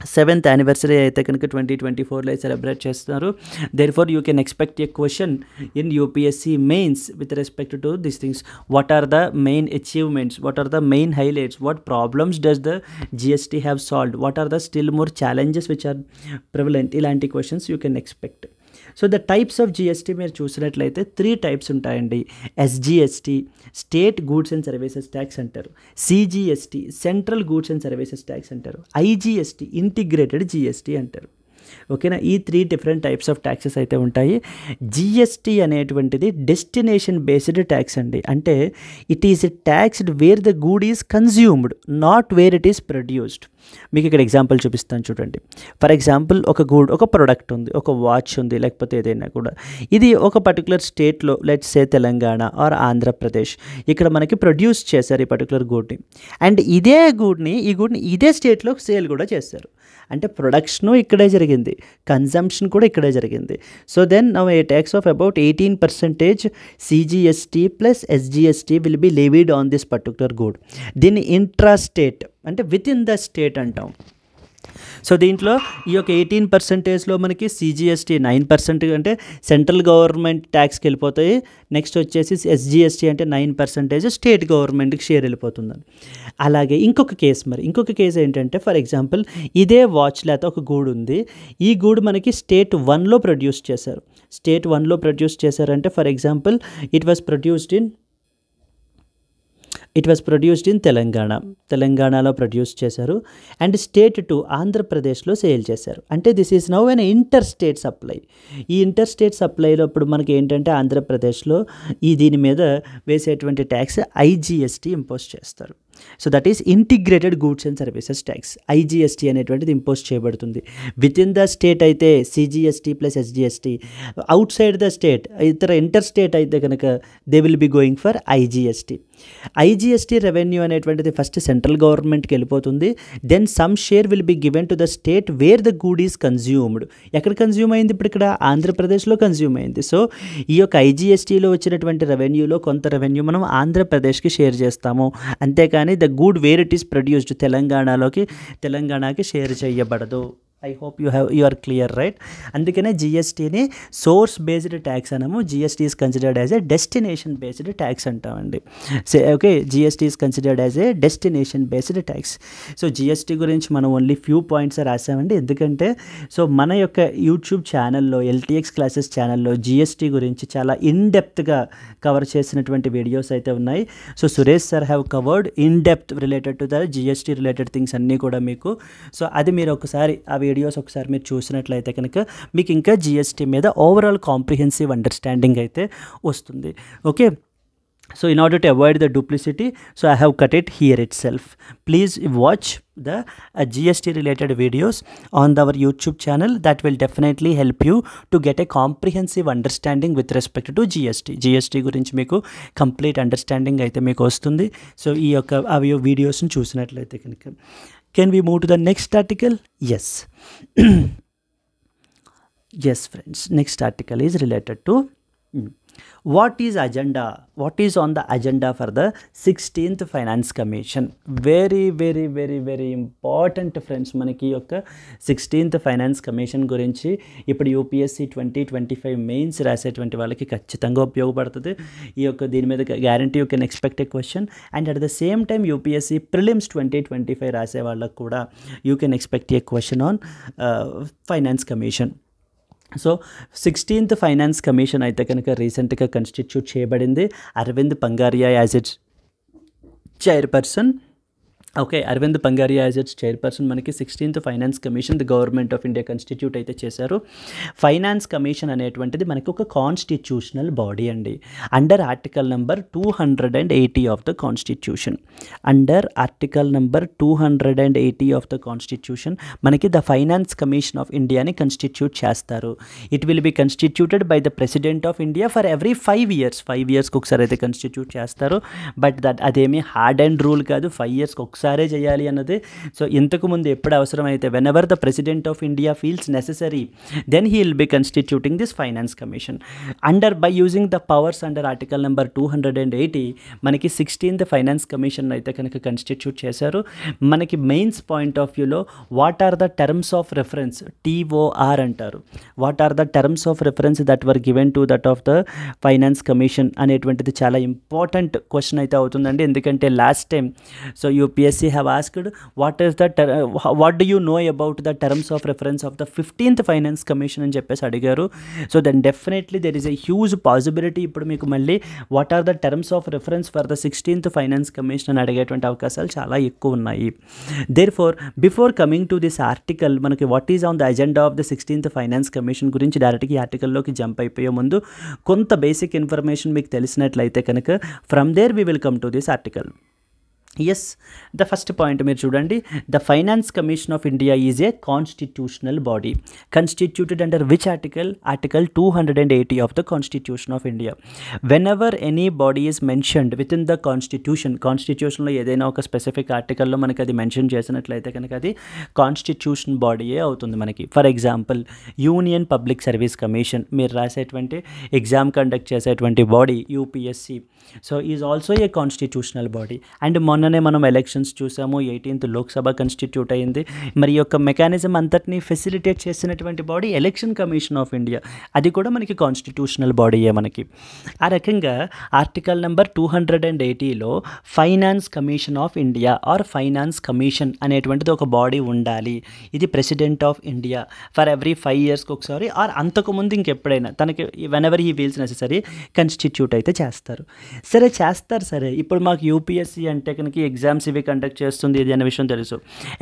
7th anniversary అయితే కనుక 2024లో celebrate చేస్తున్నారు. Therefore you can expect a question in UPSC mains with respect to this things. What are the main achievements, what are the main highlights, what problems does the GST have solved, what are the still more challenges which are prevalent, ఇలాంటి questions you can expect. So the types of GST మీరు చూసినట్లయితే 3 types ఉంటాయండి. SGST, state goods and services tax అంటారు. CGST, central goods and services tax అంటారు. IGST, integrated GST అంటారు. ఓకేనా, ఈ 3 different types of taxes అయితే ఉంటాయి. జిఎస్టీ అనేటువంటిది డెస్టినేషన్ బేస్డ్ ట్యాక్స్ అండి. అంటే it is taxed where the good is consumed, not where it is produced. మీకు ఇక్కడ ఎగ్జాంపుల్ చూపిస్తాను చూడండి. ఫర్ ఎగ్జాంపుల్ ఒక ప్రోడక్ట్ ఉంది, ఒక వాచ్ ఉంది, లేకపోతే ఏదైనా కూడా, ఇది ఒక పర్టికులర్ స్టేట్లో let's say Telangana or Andhra Pradesh, ఇక్కడ మనకి ప్రొడ్యూస్ చేశారు ఈ పర్టికులర్ గూడ్ని. అండ్ ఈ గూడ్ని ఇదే స్టేట్లో సేల్ కూడా చేస్తారు. అంటే ప్రొడక్షను ఇక్కడే జరిగింది, కన్జంప్షన్ కూడా ఇక్కడే జరిగింది. So then now a tax of about 18% CGST plus SGST will be levied on this particular good. దీన్ని ఇంట్రా స్టేట్ అంటే విత్ ఇన్ ద స్టేట్ అంటాం. సో దీంట్లో ఈ యొక్క 18%లో మనకి సిజిఎస్టీ 9% అంటే సెంట్రల్ గవర్నమెంట్ ట్యాక్స్కి వెళ్ళిపోతాయి. నెక్స్ట్ వచ్చేసి ఎస్జిఎస్టీ అంటే 9% స్టేట్ గవర్నమెంట్కి షేర్ వెళ్ళిపోతుందని. అలాగే ఇంకొక కేసు ఏంటంటే ఫర్ ఎగ్జాంపుల్ ఇదే వాచ్ లేకపోతే ఒక గూడు ఉంది, ఈ గూడు మనకి స్టేట్ 1లో ప్రొడ్యూస్ చేశారంటే for example it was produced in తెలంగాణలో ప్రొడ్యూస్ చేశారు. అండ్ స్టేట్ 2 ఆంధ్రప్రదేశ్లో సేల్ చేశారు. అంటే this is now an inter state supply. ఈ ఇంటర్ స్టేట్ సప్లైలో ఇప్పుడు మనకి ఏంటంటే ఆంధ్రప్రదేశ్లో దీని మీద వేసేటువంటి ట్యాక్స్ ఐజిఎస్టీ ఇంపోజ్ చేస్తారు. So that is integrated goods and services tax. IGST అనేటువంటిది ఇంపోజ్ చేయబడుతుంది. విత్ ఇన్ ద స్టేట్ అయితే CGST plus SGST, outside the state inter state అయితే కనుక they will be going for IGST. IGST revenue అనేటువంటిది first central గవర్నమెంట్కి వెళ్ళిపోతుంది. Then some share will be given to the state where the good is consumed. ఎక్కడ consume అయింది? ఇప్పుడు ఇక్కడ ఆంధ్రప్రదేశ్లో కన్జ్యూమ్ అయింది. సో ఈ యొక్క ఐజిఎస్టీలో వచ్చినటువంటి రెవెన్యూలో కొంత రెవెన్యూ మనం ఆంధ్రప్రదేశ్కి షేర్ చేస్తాము. అంతేకాని the good where it is produced తెలంగాణకి షేర్ చేయబడదు. I hope you are clear, right? అందుకనే జిఎస్టీని సోర్స్ బేస్డ్ ట్యాక్స్ అనము. GST is considered as a destination based tax అంటామండి. Okay, GST is considered as a destination based tax. So GST గురించి మనం only few points రాసామండి. ఎందుకంటే so మన యొక్క YouTube ఛానల్లో, ఎల్టీఎక్స్ క్లాసెస్ ఛానల్లో జిఎస్టీ గురించి చాలా ఇన్డెప్త్గా కవర్ చేసినటువంటి వీడియోస్ అయితే ఉన్నాయి. So Suresh sir have covered in depth related to the GST related things అన్నీ కూడా మీకు. సో అది మీరు ఒకసారి ఆ వీడియోస్ ఒకసారి మీరు చూసినట్లయితే కనుక మీకు ఇంకా జిఎస్టీ మీద ఓవరాల్ కాంప్రిహెన్సివ్ అండర్స్టాండింగ్ అయితే వస్తుంది. Okay, so in order to avoid the duplicity, so I have cut it here itself. Please watch the GST related videos on our YouTube channel. That will definitely help you to get a comprehensive understanding with respect to GST గురించి మీకు complete understanding అయితే మీకు వస్తుంది. So ఈ యొక్క అవి వీడియోస్ని చూసినట్లయితే కనుక can we move to the next article? Yes yes friends, next article is related to what is on the agenda for the 16th Finance Commission. very important friends, మనకి యొక్క 16th Finance Commission గురించి ఇప్పుడు UPSC 2025 mains రాసేటువంటి వాళ్ళకి ఖచ్చితంగా ఉపయోగపడుతుంది. ఈ యొక్క దీని మీద guarantee you can expect a question, and at the same time UPSC prelims 2025 రాసే వాళ్ళకు కూడా you can expect a question on finance commission. So 16th finance commission అయితే కనుక రీసెంట్గా కన్స్టిట్యూట్ చేయబడింది. Arvind Panagariya as its chairperson. Okay, Arvind Panagariya as its chairperson మనకి 16th finance commission the government of India constitute అయితే చేశారు. ఫైనాన్స్ కమిషన్ అనేటువంటిది మనకి ఒక కాన్స్టిట్యూషనల్ బాడీ అండి. Under article number 280 of the constitution, under article number 280 of the constitution మనకి the finance commission of ఇండియాని constitute చేస్తారు. It will be constituted by the president of India for every 5 ఇయర్స్కి ఒకసారి అయితే కన్స్టిట్యూట్ చేస్తారు. But అదేమీ hard and rule కాదు, 5 ఇయర్స్కి ఒకసారి చేయాలి అన్నది. సో ఇంతకుముందు ఎప్పుడు అవసరమైతే whenever the president of India feels necessary then he will be constituting this finance commission by using the powers under article number 280 మనకి 16th ఫైనాన్స్ కమిషన్ అయితే కనుక కన్స్టిట్యూట్ చేశారు. మనకి మెయిన్స్ పాయింట్ ఆఫ్ వ్యూలో what are the terms of reference, TOR అంటారు. What are the terms of reference that were given to that of the finance commission అనేటువంటిది చాలా important question అయితే అవుతుందండి. ఎందుకంటే last time so UPSC have asked what do you know about the terms of reference of the 15th Finance Commission అని చెప్పేసి అడిగారు. So then definitely there is a huge possibility ఇప్పుడు మీకు మళ్ళీ what are the terms of reference for the 16th Finance Commission అని అడిగేటువంటి అవకాశాలు చాలా ఎక్కువ ఉన్నాయి. Therefore before coming to this article మనకి what is on the agenda of the 16th Finance Commission గురించి డైరెక్ట్గా ఈ ఆర్టికల్లోకి జంప్ అయిపోయే ముందు కొంత బేసిక్ ఇన్ఫర్మేషన్ మీకు తెలిసినట్లయితే కనుక from there we will come to this article. Yes, the first point మీరు చూడండి. The finance commission of India is a constitutional body constituted under which article? Article 280 of the constitution of India. Whenever any body is mentioned within the కాన్స్టిట్యూషన్లో ఏదైనా ఒక specific ఆర్టికల్లో మనకి అది mention చేసినట్లయితే కనుక అది కాన్స్టిట్యూషన్ బాడీయే అవుతుంది మనకి. For example union public service commission, మీరు రాసేటువంటి ఎగ్జామ్ కండక్ట్ చేసేటువంటి body UPSC, so is also a constitutional body. And మొన్ననే మనం ఎలక్షన్స్ చూసాము, 18th లోక్సభ కన్స్టిట్యూట్ అయింది. మరి యొక్క మెకానిజం అంతటినీ ఫెసిలిటేట్ చేసినటువంటి body election commission of India, అది కూడా మనకి కాన్స్టిట్యూషనల్ బాడీయే మనకి. ఆ రకంగా ఆర్టికల్ నెంబర్ 280లో finance commission of India or finance commission అనేటువంటిది ఒక బాడీ ఉండాలి. ఇది president of India for every 5 ఇయర్స్కి ఒకసారి ఆర్ అంతకుముందు ఇంకెప్పుడైనా తనకి whenever he feels necessary constitute అయితే చేస్తారు. సరే ఇప్పుడు మాకు యూపీఎస్సీ అంటే కనుక ఎగ్జామ్స్ ఇవి కండక్ట్ చేస్తుంది ఇది అనే విషయం తెలుసు.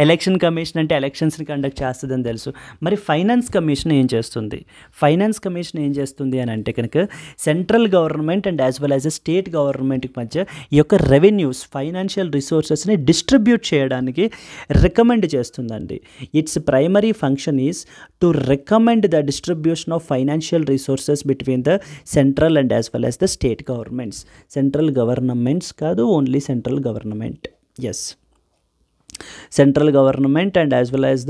ఎలక్షన్ కమిషన్ అంటే ఎలక్షన్స్ని కండక్ట్ చేస్తుందని తెలుసు. మరి ఫైనాన్స్ కమిషన్ ఏం చేస్తుంది? ఫైనాన్స్ కమిషన్ ఏం చేస్తుంది అని అంటే కనుక central government and as well as state గవర్నమెంట్కి మధ్య ఈ యొక్క రెవెన్యూస్, ఫైనాన్షియల్ రిసోర్సెస్ని డిస్ట్రిబ్యూట్ చేయడానికి రికమెండ్ చేస్తుందండి. Its primary function is to recommend the distribution of financial resources between the central and as well as the state governments. Central governments కాదు, only central government. Yes, central government and as well as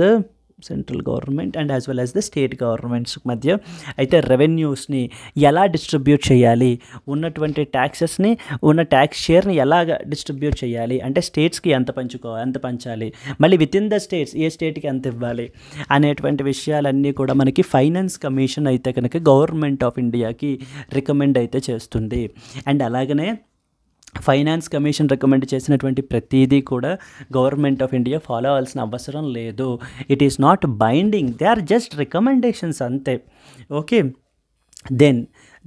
the state governments మధ్య అయితే రెవెన్యూస్ని ఎలా distribute చేయాలి, ఉన్నటువంటి ట్యాక్సెస్ని, ఉన్న tax షేర్ని ఎలాగ distribute చేయాలి, అంటే స్టేట్స్కి ఎంత పంచాలి, మళ్ళీ విత్ ఇన్ ద స్టేట్స్ ఏ స్టేట్కి ఎంత ఇవ్వాలి అనేటువంటి విషయాలన్నీ కూడా మనకి ఫైనాన్స్ కమిషన్ అయితే కనుక గవర్నమెంట్ ఆఫ్ ఇండియాకి రికమెండ్ అయితే చేస్తుంది. అండ్ అలాగనే ఫైనాన్స్ కమిషన్ రికమెండ్ చేసినటువంటి ప్రతిదీ కూడా గవర్నమెంట్ ఆఫ్ ఇండియా ఫాలో అవ్వాల్సిన అవసరం లేదు. It is not binding, they are just recommendations అంతే. Okay, then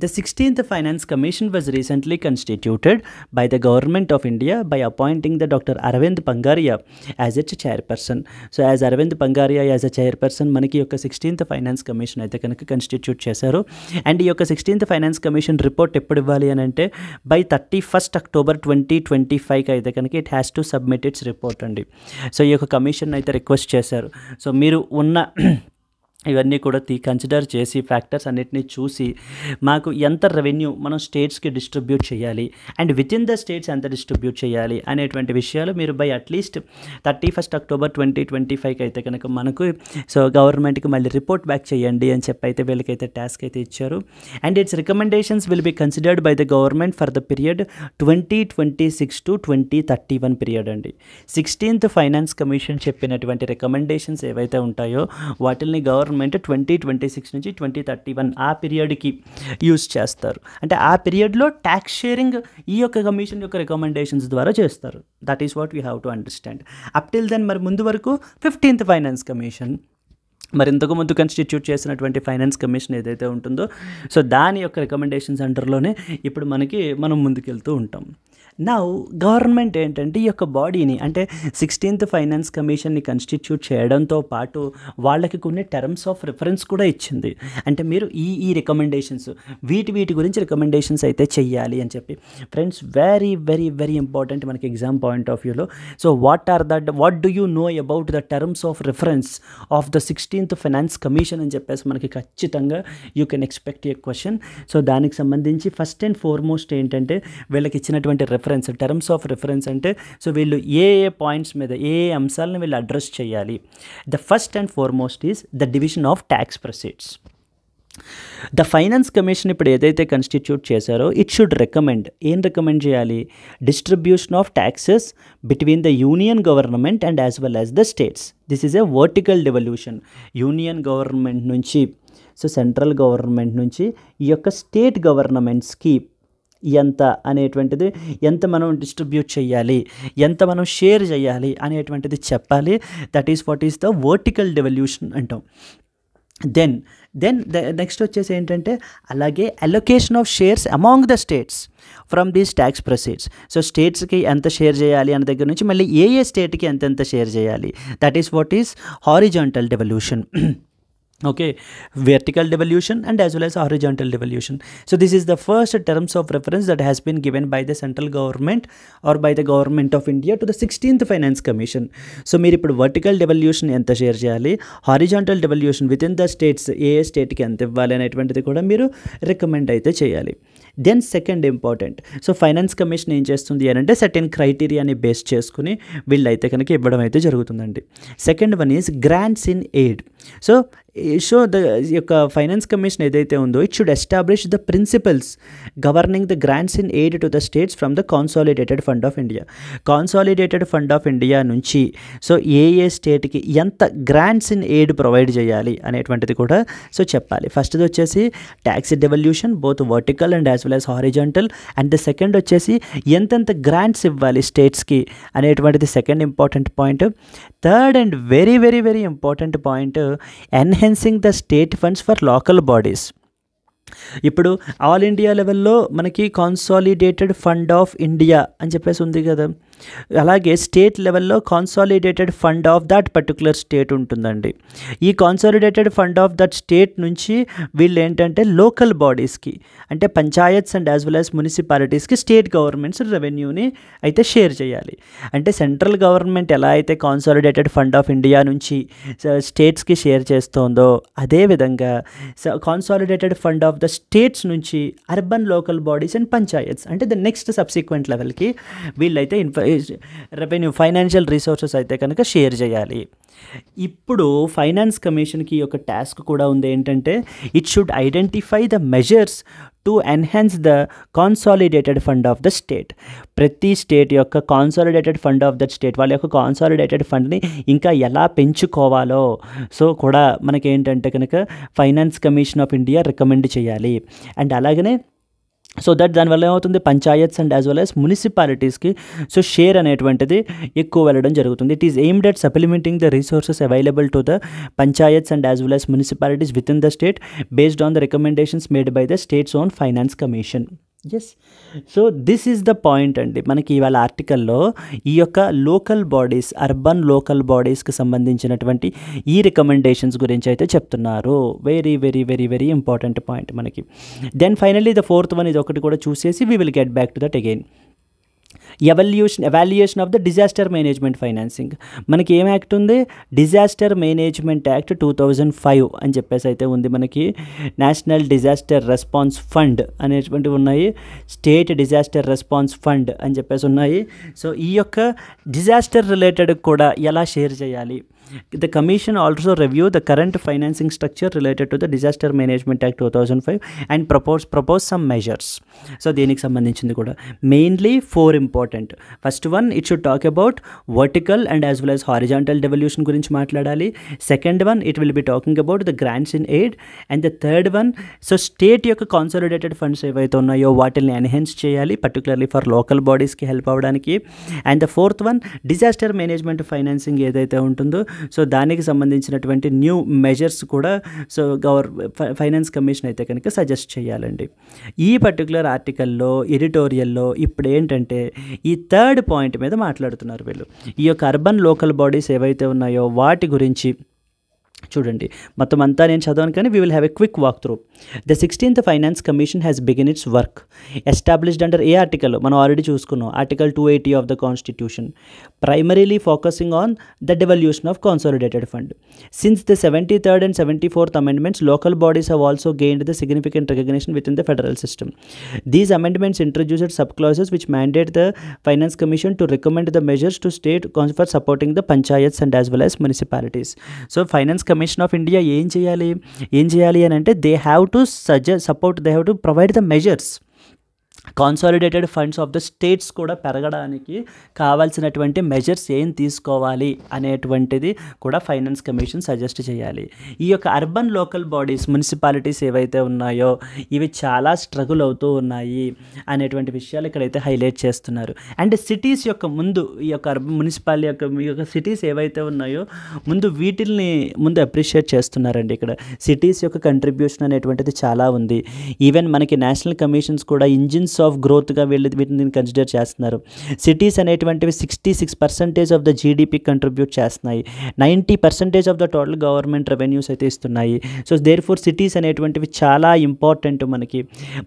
The 16th Finance Commission was recently constituted by the Government of India by appointing the Dr. Arvind Pangaria as its chairperson. So as Arvind Pangaria as a chairperson మనకి యొక్క 16th Finance Commission అయితే కనుక constitute చేశారు. And ఈ యొక్క 16th Finance Commission report ఎప్పుడు ఇవ్వాలి అని అంటే బై 31st October 2025 అయితే కనుక it has to submit it's report అండి. సో ఈ యొక్క కమిషన్ అయితే రిక్వెస్ట్ చేశారు. సో మీరు ఉన్న ఇవన్నీ కూడా కన్సిడర్ చేసి ఫ్యాక్టర్స్ అన్నిటినీ చూసి మాకు ఎంత రెవెన్యూ మనం స్టేట్స్కి డిస్ట్రిబ్యూట్ చేయాలి and with in the states ఎంత డిస్ట్రిబ్యూట్ చేయాలి అనేటువంటి విషయాలు మీరు బై అట్లీస్ట్ 31st October 2025 అయితే కనుక మనకు సో గవర్నమెంట్కి మళ్ళీ రిపోర్ట్ బ్యాక్ చేయండి అని చెప్పి అయితే వీళ్ళకైతే టాస్క్ అయితే ఇచ్చారు. And it's recommendations will be considered by the government for the period 2026 to 2031 period అండి. 16th ఫైనాన్స్ కమిషన్ చెప్పినటువంటి రికమెండేషన్స్ ఏవైతే ఉంటాయో వాటిని గవర్నమెంట్ 2026 నుంచి 2031 ఆ పీరియడ్కి యూజ్ చేస్తారు. అంటే ఆ పీరియడ్లో ట్యాక్స్ షేరింగ్ ఈ యొక్క కమిషన్ యొక్క రికమెండేషన్స్ ద్వారా చేస్తారు. That is what we have to understand. Up till then మరి ముందు వరకు 15th ఫైనాన్స్ కమిషన్ మరి ఇంతకు ముందు కన్స్టిట్యూట్ చేసినటువంటి ఫైనాన్స్ కమిషన్ ఏదైతే ఉంటుందో సో దాని యొక్క రికమెండేషన్స్ అండర్లోనే ఇప్పుడు మనం ముందుకెళ్తూ ఉంటాం. నౌ గవర్నమెంట్ ఏంటంటే ఈ యొక్క బాడీని అంటే 16th ఫైనాన్స్ కమిషన్ని కన్స్టిట్యూట్ చేయడంతో పాటు వాళ్ళకి కొన్ని టర్మ్స్ ఆఫ్ రిఫరెన్స్ కూడా ఇచ్చింది. అంటే మీరు ఈ రికమెండేషన్స్ వీటి గురించి రికమెండేషన్స్ అయితే చెయ్యాలి అని చెప్పి. Friends very very very important మనకి ఎగ్జామ్ పాయింట్ ఆఫ్ వ్యూలో. So what do you know about the terms of reference of the 16th finance commission అని చెప్పేసి మనకి ఖచ్చితంగా you can expect a question. So దానికి సంబంధించి ఫస్ట్ అండ్ ఫార్మోస్ట్ ఏంటంటే వీళ్ళకి ఇచ్చినటువంటి టర్మ్స్ ఆఫ్ రిఫరెన్స్ అంటే సో వీళ్ళు ఏ పాయింట్స్ మీద ఏ అంశాలను వీళ్ళు అడ్రస్ చేయాలి. The first and foremost is the division of tax proceeds. The finance commission ఇప్పుడు ఏదైతే కన్స్టిట్యూట్ చేశారో ఇట్ షుడ్ ఏం రికమెండ్ చేయాలి? Distribution of taxes between the union government and as well as the states. This is a vertical devolution. Union government నుంచి so central government నుంచి ఈ యొక్క state గవర్నమెంట్స్కి ఎంత అనేటువంటిది ఎంత మనం డిస్ట్రిబ్యూట్ చేయాలి, ఎంత మనం షేర్ చేయాలి అనేటువంటిది చెప్పాలి. That is what is the vertical devolution అంటాం. దెన్ నెక్స్ట్ వచ్చేసి ఏంటంటే అలాగే allocation of shares among the states from these tax proceeds. So స్టేట్స్కి ఎంత షేర్ చేయాలి అనే దగ్గర నుంచి మళ్ళీ ఏ స్టేట్కి ఎంత షేర్ చేయాలి. That is what is horizontal devolution. Okay, vertical devolution and as well as horizontal devolution. So this is the first terms of reference that has been given by the central government or by the government of India to the 16th finance commission. So మీరు ఇప్పుడు vertical devolution ఎంత share చేయాలి, horizontal devolution within the states ఏ స్టేట్కి ఎంత ఇవ్వాలి అనేటువంటిది కూడా మీరు రికమెండ్ అయితే చేయాలి. Then second important, so finance commission ఏం చేస్తుంది అని అంటే సర్టెన్ క్రైటీరియాని బేస్ చేసుకుని వీళ్ళైతే కనుక ఇవ్వడం అయితే జరుగుతుందండి. Second one is grants in aid. So the యొక్క ఫైనాన్స్ కమిషన్ ఏదైతే ఉందో it should establish the principles governing the grants in aid to the states from the consolidated fund of India. Consolidated fund of India నుంచి so ఏ స్టేట్కి ఎంత grants in aid provide చేయాలి అనేటువంటిది కూడా సో చెప్పాలి. ఫస్ట్ది వచ్చేసి tax devolution both vertical and as well as horizontal. And the second వచ్చేసి ఎంతెంత గ్రాంట్స్ ఇవ్వాలి స్టేట్స్కి అనేటువంటిది second important point. Third and very very very important point, enhancing the state funds for local bodies. ఇప్పుడు all India లెవెల్లో మనకి కాన్సాలిడేటెడ్ fund of India అని చెప్పేసి ఉంది కదా, అలాగే స్టేట్ లెవెల్లో consolidated fund of that particular state ఉంటుందండి. ఈ consolidated fund of that state నుంచి వీళ్ళు ఏంటంటే లోకల్ బాడీస్కి అంటే panchayats and as well as మున్సిపాలిటీస్కి స్టేట్ గవర్నమెంట్స్ రెవెన్యూని అయితే షేర్ చేయాలి. అంటే సెంట్రల్ గవర్నమెంట్ ఎలా అయితే కాన్సాలిడేటెడ్ ఫండ్ ఆఫ్ ఇండియా నుంచి స్టేట్స్కి షేర్ చేస్తోందో అదేవిధంగా కాన్సాలిడేటెడ్ ఫండ్ ఆఫ్ ద స్టేట్స్ నుంచి urban local bodies and panchayats అంటే ద నెక్స్ట్ సబ్సిక్వెంట్ లెవెల్కి వీళ్ళైతే రెవెన్యూ ఫైనాన్షియల్ రిసోర్సెస్ అయితే కనుక షేర్ చేయాలి. ఇప్పుడు ఫైనాన్స్ కమిషన్కి ఒక టాస్క్ కూడా ఉంది ఏంటంటే it should identify the measures to enhance the consolidated fund of the state. ప్రతి స్టేట్ యొక్క consolidated fund of the state వాళ్ళ యొక్క కాన్సాలిడేటెడ్ ఫండ్ని ఇంకా ఎలా పెంచుకోవాలో సో కూడా మనకేంటంటే కనుక finance commission of India recommend చేయాలి. అండ్ అలాగనే సో దట్ దానివల్ల ఏమవుతుంది, panchayats and as well as మున్సిపాలిటీస్కి సో షేర్ అనేటువంటిది ఎక్కువ వెళ్ళడం జరుగుతుంది. It is aimed at supplementing the resources available to the panchayats and as well as municipalities within the state based on the recommendations made by the states own finance commission. Yes, so this is the point అండి. మనకి ఇవాళ ఆర్టికల్లో ఈ యొక్క local bodies, urban local బాడీస్కి సంబంధించినటువంటి ఈ recommendations గురించి అయితే చెప్తున్నారు. Very very very very important point మనకి. Then finally the fourth one ఇది ఒకటి కూడా చూసేసి we will get back to that again. Evaluation of the disaster management financing. మనకి ఏం యాక్ట్ ఉంది, డిజాస్టర్ మేనేజ్మెంట్ యాక్ట్ 2005 అని చెప్పేసి అయితే ఉంది. మనకి నేషనల్ డిజాస్టర్ రెస్పాన్స్ ఫండ్ అనేటువంటివి ఉన్నాయి, స్టేట్ డిజాస్టర్ రెస్పాన్స్ ఫండ్ అని చెప్పేసి ఉన్నాయి. సో ఈ యొక్క డిజాస్టర్ రిలేటెడ్ కూడా ఎలా షేర్ చేయాలి. The Commission also review the current financing structure related to the Disaster Management Act 2005 and propose some measures. So దీనికి సంబంధించింది కూడా mainly 4 important. First one, it should talk about vertical and as well as horizontal devolution గురించి మాట్లాడాలి. Second one, it will be talking about the grants in aid. And the third one, so state యొక్క కాన్సాలిడేటెడ్ funds ఏవైతే ఉన్నాయో వాటిని enhance చేయాలి, particularly for local బాడీస్కి help అవ్వడానికి. And the fourth one, disaster management financing ఏదైతే ఉంటుందో సో దానికి సంబంధించినటువంటి న్యూ మెజర్స్ కూడా సో ఫైనాన్స్ కమిషన్ అయితే కనుక సజెస్ట్ చేయాలండి. ఈ పర్టికులర్ ఆర్టికల్లో ఎడిటోరియల్లో ఇప్పుడు ఏంటంటే ఈ థర్డ్ పాయింట్ మీద మాట్లాడుతున్నారు వీళ్ళు. ఈ యొక్క అర్బన్ లోకల్ బాడీస్ ఏవైతే ఉన్నాయో వాటి గురించి చూడండి. మొత్తం అంతా నేను చదవను కానీ we will have a quick walk through. The 16th finance commission has begin its work established under a article మనం ఆల్రెడీ చూసుకున్నాం, article 280 of the constitution, primarily focusing on the devolution of consolidated fund. Since the 73rd and 74th amendments, local bodies have also gained the significant recognition within the federal system. These amendments introduced subclauses which mandate the finance commission to recommend the measures to state for supporting the panchayats and as well as municipalities. So finance commission of India ఏం చేయాలి అని అంటే they have to support, they have to provide the measures. Consolidated funds of the states కూడా పెరగడానికి కావాల్సినటువంటి measures ఏం తీసుకోవాలి అనేటువంటిది కూడా ఫైనాన్స్ కమిషన్ సజెస్ట్ చేయాలి. ఈ యొక్క అర్బన్ లోకల్ బాడీస్, మున్సిపాలిటీస్ ఏవైతే ఉన్నాయో ఇవి చాలా స్ట్రగుల్ అవుతూ ఉన్నాయి అనేటువంటి విషయాలు ఇక్కడైతే హైలైట్ చేస్తున్నారు. అండ్ సిటీస్ యొక్క ముందు ఈ యొక్క అర్బన్ మున్సిపాలిటీ యొక్క సిటీస్ ఏవైతే ఉన్నాయో వీటిల్ని అప్రిషియేట్ చేస్తున్నారండి. ఇక్కడ సిటీస్ యొక్క కంట్రిబ్యూషన్ అనేటువంటిది చాలా ఉంది. ఈవెన్ మనకి నేషనల్ కమిషన్స్ కూడా ఇంజిన్స్ ఆఫ్ గ్రోత్గా వీటిని కన్సిడర్ చేస్తున్నారు. సిటీస్ అనేటువంటివి 66% ఆఫ్ ద జీడిపి కంట్రిబ్యూట్ చేస్తున్నాయి, 90% of the total government revenues అయితే ఇస్తున్నాయి. సో దేర్ ఫోర్ సిటీస్ అనేటువంటివి చాలా ఇంపార్టెంట్ మనకి.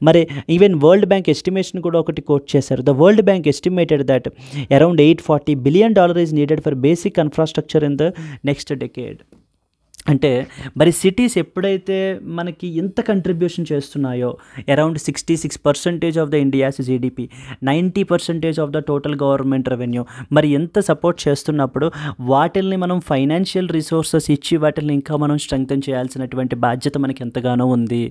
మరి ఈవెన్ వరల్డ్ బ్యాంక్ ఎస్టిమేషన్ కూడా ఒకటి కోట్ చేశారు. The world bank estimated that around $840 billion is needed for basic infrastructure in the next decade. అంటే మరి సిటీస్ ఎప్పుడైతే మనకి ఎంత కంట్రిబ్యూషన్ చేస్తున్నాయో, around 66% of the India's GDP, 90% of the total government revenue, మరి ఎంత సపోర్ట్ చేస్తున్నప్పుడు వాటిల్ని మనం ఫైనాన్షియల్ రిసోర్సెస్ ఇచ్చి వాటిని ఇంకా మనం స్ట్రెంగ్తన్ చేయాల్సినటువంటి బాధ్యత మనకి ఎంతగానో ఉంది.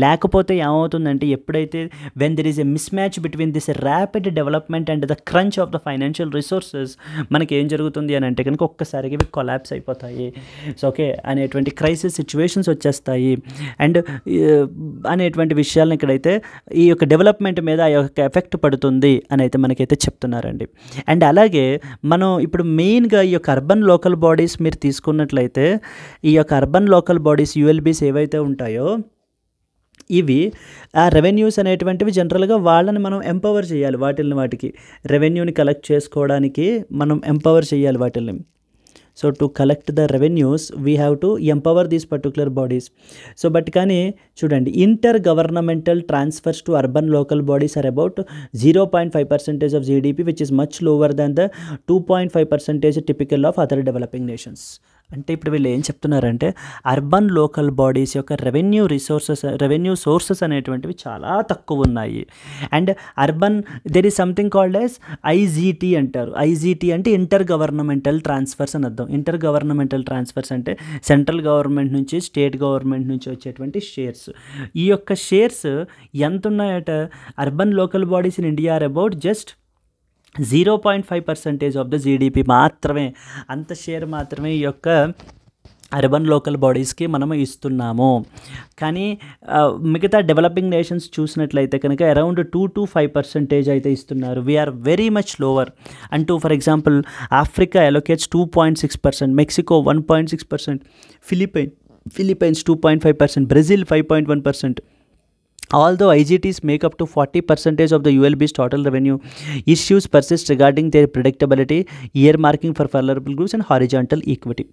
లేకపోతే ఏమవుతుందంటే ఎప్పుడైతే when there is a miss match between this rapid development and the crunch of the financial resources, మనకి ఏం జరుగుతుంది అని అంటే కనుక ఒక్కసారిగా ఇవి కొలాప్స్ అయిపోతాయి. సో ఓకే అనేటువంటి క్రైసిస్ సిచ్యువేషన్స్ వచ్చేస్తాయి అండ్ అనేటువంటి విషయాలను ఇక్కడైతే ఈ యొక్క డెవలప్మెంట్ మీద ఆ యొక్క ఎఫెక్ట్ పడుతుంది అని అయితే మనకైతే చెప్తున్నారండి. అండ్ అలాగే మనం ఇప్పుడు మెయిన్గా ఈ యొక్క అర్బన్ లోకల్ బాడీస్ మీరు తీసుకున్నట్లయితే ఈ యొక్క అర్బన్ లోకల్ బాడీస్ ULBs ఏవైతే ఉంటాయో ఇవి ఆ రెవెన్యూస్ అనేటువంటివి జనరల్గా వాళ్ళని మనం ఎంపవర్ చేయాలి. వాటికి రెవెన్యూని కలెక్ట్ చేసుకోవడానికి మనం ఎంపవర్ చేయాలి వాటిల్ని. So to collect the revenues we have to empower these particular bodies. So but కానీ చూడండి, inter governmental transfers to urban local bodies are about 0.5% of GDP which is much lower than the 2.5% typical of other developing nations. అంటే ఇప్పుడు వీళ్ళు ఏం చెప్తున్నారంటే urban local bodies యొక్క revenue sources అనేటువంటివి చాలా తక్కువ ఉన్నాయి. And urban there is something called as IGT అంటారు. IGT అంటే ఇంటర్ గవర్నమెంటల్ ట్రాన్స్ఫర్స్ అని అర్థం. ఇంటర్ గవర్నమెంటల్ ట్రాన్స్ఫర్స్ అంటే సెంట్రల్ గవర్నమెంట్ నుంచి స్టేట్ గవర్నమెంట్ నుంచి వచ్చేటువంటి షేర్స్. ఈ యొక్క షేర్స్ ఎంత ఉన్నాయట, urban local bodies in India are about just 0.5% of the GDP మాత్రమే. అంత షేర్ మాత్రమే ఈ యొక్క అర్బన్ లోకల్ బాడీస్కి మనము ఇస్తున్నాము. కానీ మిగతా డెవలపింగ్ నేషన్స్ చూసినట్లయితే కనుక అరౌండ్ 2-5% అయితే ఇస్తున్నారు. We're very much lower. అంటూ for example Africa allocates 2.6%, Mexico 1.6%, Philippines 2.5%, Brazil 5.1%. Although IGTs make up to 40% of the ULB's total revenue, issues persist regarding their predictability, earmarking for vulnerable groups, and horizontal equity.